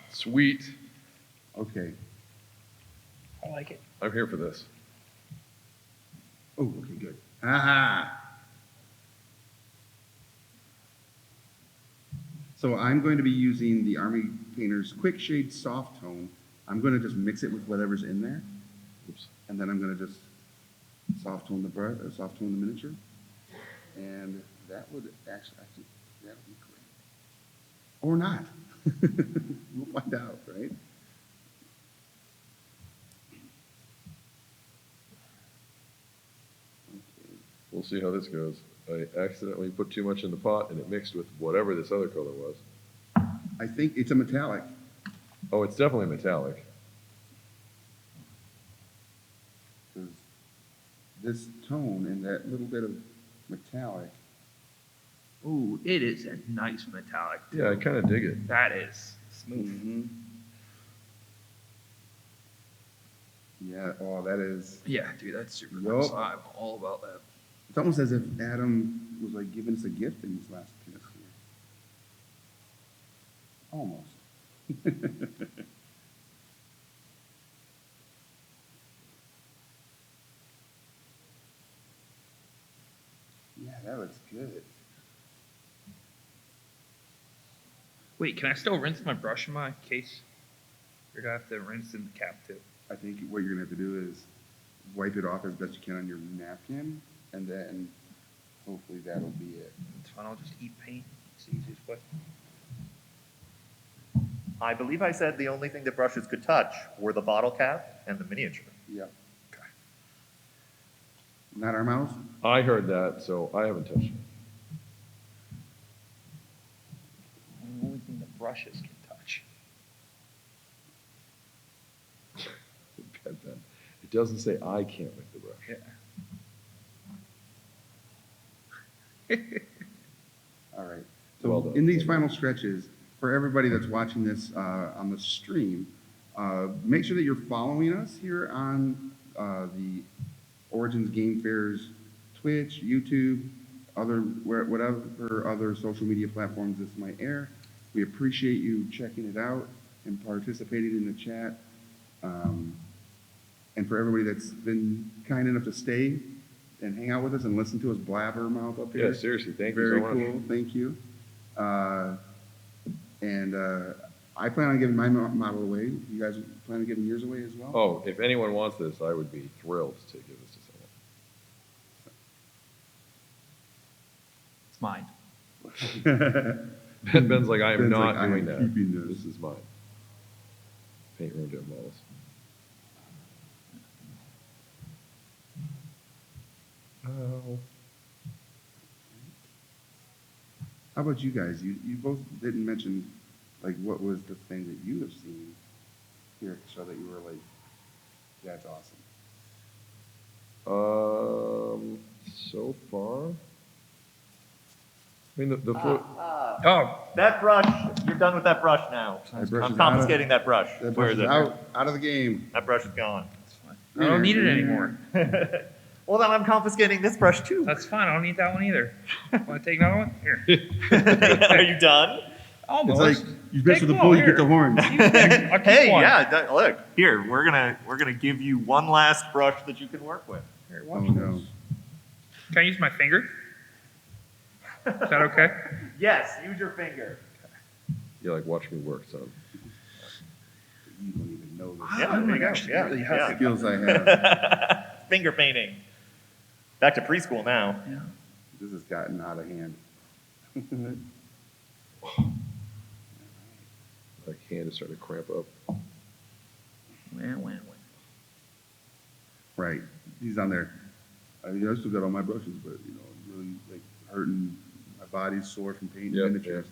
Sweet. okay. I like it. I'm here for this. Oh, okay, good. Aha! So I'm going to be using the Army Painter's Quick Shade Soft Tone. I'm going to just mix it with whatever's in there, Oops. and then I'm going to just soft tone the brush, soft tone the miniature, and that would actually that would be great. Or not. We'll find out, right? Okay. We'll see how this goes. I accidentally put too much in the pot and it mixed with whatever this other color was. I think it's a metallic. Oh, it's definitely metallic. 'Cause this tone and that little bit of metallic, Ooh, it is a nice metallic. Yeah, I kind of dig it. That is smooth. yeah, oh, that is, Yeah, dude, that's super Yup. nice. I'm all about that. it's almost as if Adam was like giving us a gift in these last this year. Almost. Yeah, that looks good. Wait, can I still rinse my brush in my case? Or do I have to rinse in the cap too? I think what you're gonna have to do is wipe it off as best you can on your napkin, and then hopefully that'll be it. It's fine. I'll just eat paint. It's the easiest way. I believe I said the only thing that brushes could touch were the bottle cap and the miniature. Yep. Not our mouse? I heard that, so I haven't touched it. The only thing the brushes can touch. It doesn't say I can't lick the brush. Yeah. All right. So Well done. in these final stretches, for everybody that's watching this on the stream, make sure that you're following us here on the Origins Game Fair's Twitch, YouTube, whatever other social media platforms this might air. We appreciate you checking it out and participating in the chat. And for everybody that's been kind enough to stay and hang out with us and listen to us blabbermouth up here. Yeah, seriously, thank you Very so much. cool, thank you. I plan on giving my model away. You guys plan on giving yours away as well? Oh, if anyone wants this, I would be thrilled to give this to someone. It's mine. Ben's like, I am Ben's not like, I am doing that. keeping this. This is mine. Paint room gem models. Oh. How about you guys? You both didn't mention, like, what was the thing that you have seen here at the show that you were like, that's awesome. So far, I mean, the foot, Oh, That brush, you're done with that brush now. That brush I'm is confiscating that brush. That Where brush is is it? out of the game. That brush is gone. I don't need it anymore. Well, then I'm confiscating this brush too. That's fine. I don't need that one either. Want to take another one? Here. Are you done? Almost. It's like you mess Take with the them all, bull, you get here. the horns. You pick. I'll keep Hey, one. yeah, look, here, we're gonna give you one last brush that you can work with. Here, Oh watch no. this. Can I use my finger? Is that okay? Yes, use your finger. yeah, like watch me work, son. You don't even know the Yeah, there you go. Yeah, yeah. skills I have. Finger painting. Back to preschool now. Yeah. This has gotten out of hand. My hand is starting to cramp up. Well. Right. He's on there. I still got all my brushes, but really like hurting. My body's sore from painting Yeah, miniatures.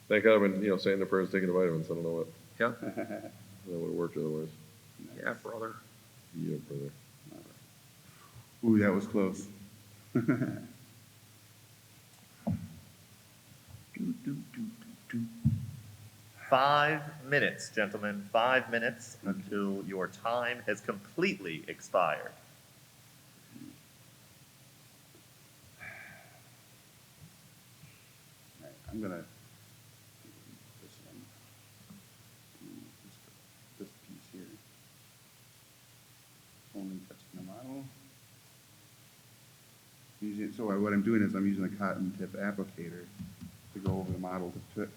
Thank God I've been, saying the prayers, taking the vitamins. I don't know what, Yep. that would have worked otherwise. Yeah, brother. Yeah, brother. Ooh, that was close. 5 minutes, gentlemen. 5 minutes until your time has completely expired. Right, I'm gonna this one. This piece here. Only touching the model. So what I'm doing is I'm using a cotton tip applicator to go over the model to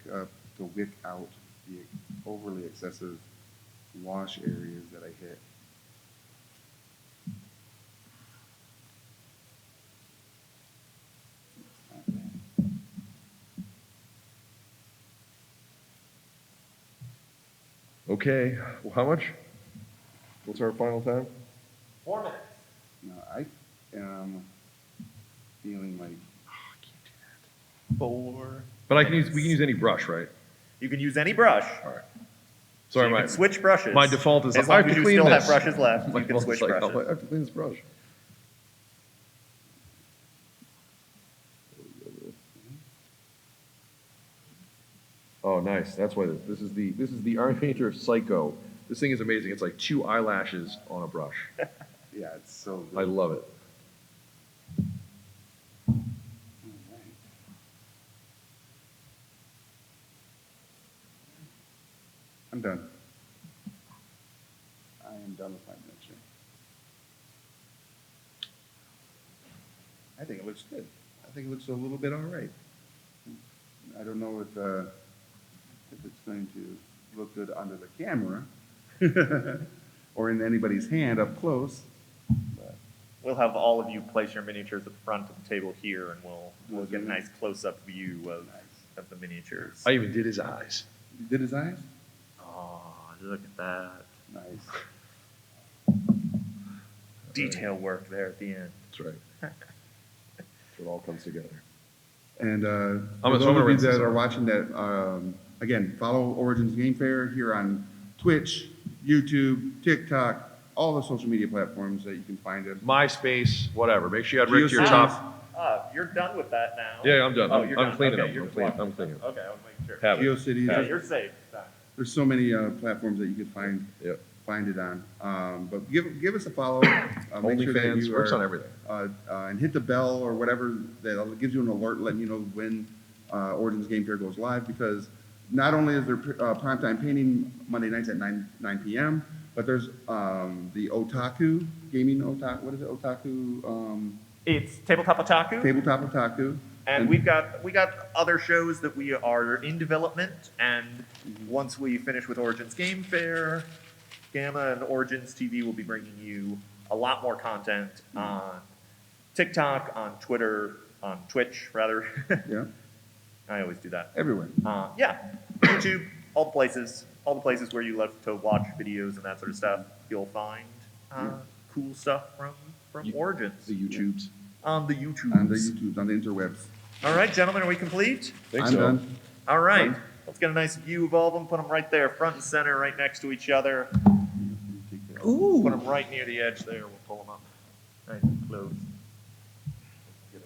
wick out the overly excessive wash areas that I hit. Okay, well, how much? What's our final time? 4 minutes. Now I am feeling like 4. But we can use any brush, right? You can use any brush. All right. So Sorry, you my, can switch brushes. my default is, as I long have as to you clean still this. have brushes left. My You can default's switch like, brushes. oh, I have to clean this brush. Oh, nice. That's why this is the Army Painter Psycho. This thing is amazing. It's like 2 eyelashes on a brush. yeah, it's so good. I love it. All right. I'm done. I am done with my miniature. I think it looks good. I think it looks a little bit all right. I don't know if it's going to look good under the camera or in anybody's hand up close. But We'll have all of you place your miniatures at the front of the table here, and we'll get a nice close-up view of the miniatures. I even did his eyes. you did his eyes? Oh, look at that. Nice. Detail work there at the end. That's right. It all comes together. And I'm for gonna those of you rinse this that are out. watching that, again, follow Origins Game Fair here on Twitch, YouTube, TikTok, all the social media platforms that you can find it. MySpace, whatever. Make sure you add Rick to your GeoCities. top. You're done with that now. Yeah, I'm done. Oh, I'm you're done. cleaning Okay, up. you're I'm just cleaning. walking. I'm cleaning. Okay, I was making sure. Have it. GeoCities. Yeah, There's, you're safe. Done. there's so many platforms that you can find it on. But give us a follow. Make sure that OnlyFans you works are, on everything. and hit the bell or whatever that gives you an alert letting you know when Origins Game Fair goes live, because not only is there primetime painting Monday nights at 9 p.m., but there's the Otaku, gaming Otaku, what is it, Otaku, It's Tabletop Otaku. Tabletop Otaku. And we got other shows that we are in development, and once we finish with Origins Game Fair, Gamma and Origins TV will be bringing you a lot more content on TikTok, on Twitter, on Twitch rather. Yeah, I always do that. everywhere. Yeah, YouTube, all the places where you love to watch videos and that sort of stuff. You'll find cool stuff from Origins The YouTubes. on the YouTubes. On the YouTubes, on the interwebs. All right, gentlemen, are we complete? Think I'm so. done. All right, let's get a nice view of all of them. Put them right there, front and center, right next to each other. Take that. Put them right near the edge there. We'll pull them up. Nice, close.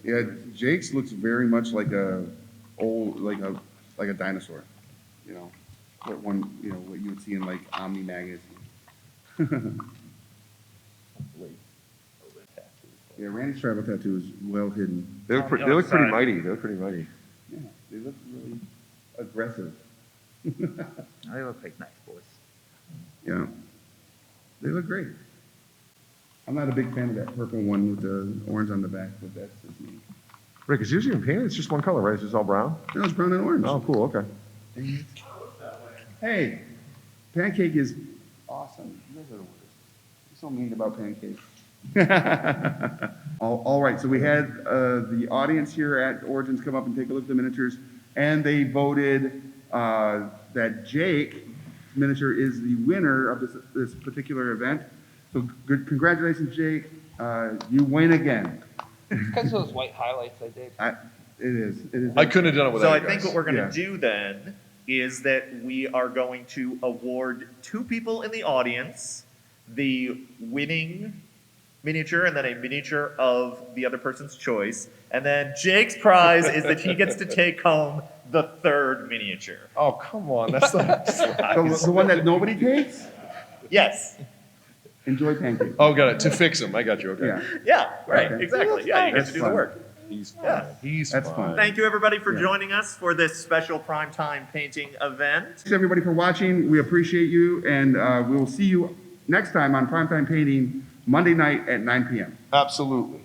Yeah, Jake's looks very much like a old, like a dinosaur. You know, what you would see in like Omni magazine. Yeah, Randy's tribal tattoo is well hidden. They look, On the they look pretty outside. mighty. They look pretty mighty. Yeah, they look really aggressive. They look like nice boys. Yeah, they look great. I'm not a big fan of that purple one with the orange on the back, but that's just me. Rick, is yours even painted? It's just one color, right? It's just all brown? No, it's brown and orange. Oh, cool, okay. Hey, pancake is awesome. You guys are the worst. You're so mean about pancakes. All right, so we had the audience here at Origins come up and take a look at the miniatures, and they voted that Jake's miniature is the winner of this particular event. So good, congratulations, Jake. You win again. Because of those white highlights I did. It is. I couldn't have done it So without I you think guys. what we're gonna Yeah. do then is that we are going to award 2 people in the audience the winning miniature and then a miniature of the other person's choice. And then Jake's prize is that he gets to take home the 3rd miniature. Oh, come on, that's not The one that nobody takes? Yes. Enjoy pancake. Oh, got it, to fix him, I got you, okay. Yeah, Yeah, right, Okay. exactly. Yeah, you get That's to do the fun. work. He's fine, Yeah. he's That's fine. fun. Thank you, everybody, for Yeah. joining us for this special primetime painting event. thanks everybody for watching. We appreciate you, and we will see you next time on Primetime Painting, Monday night at 9 p.m. Absolutely.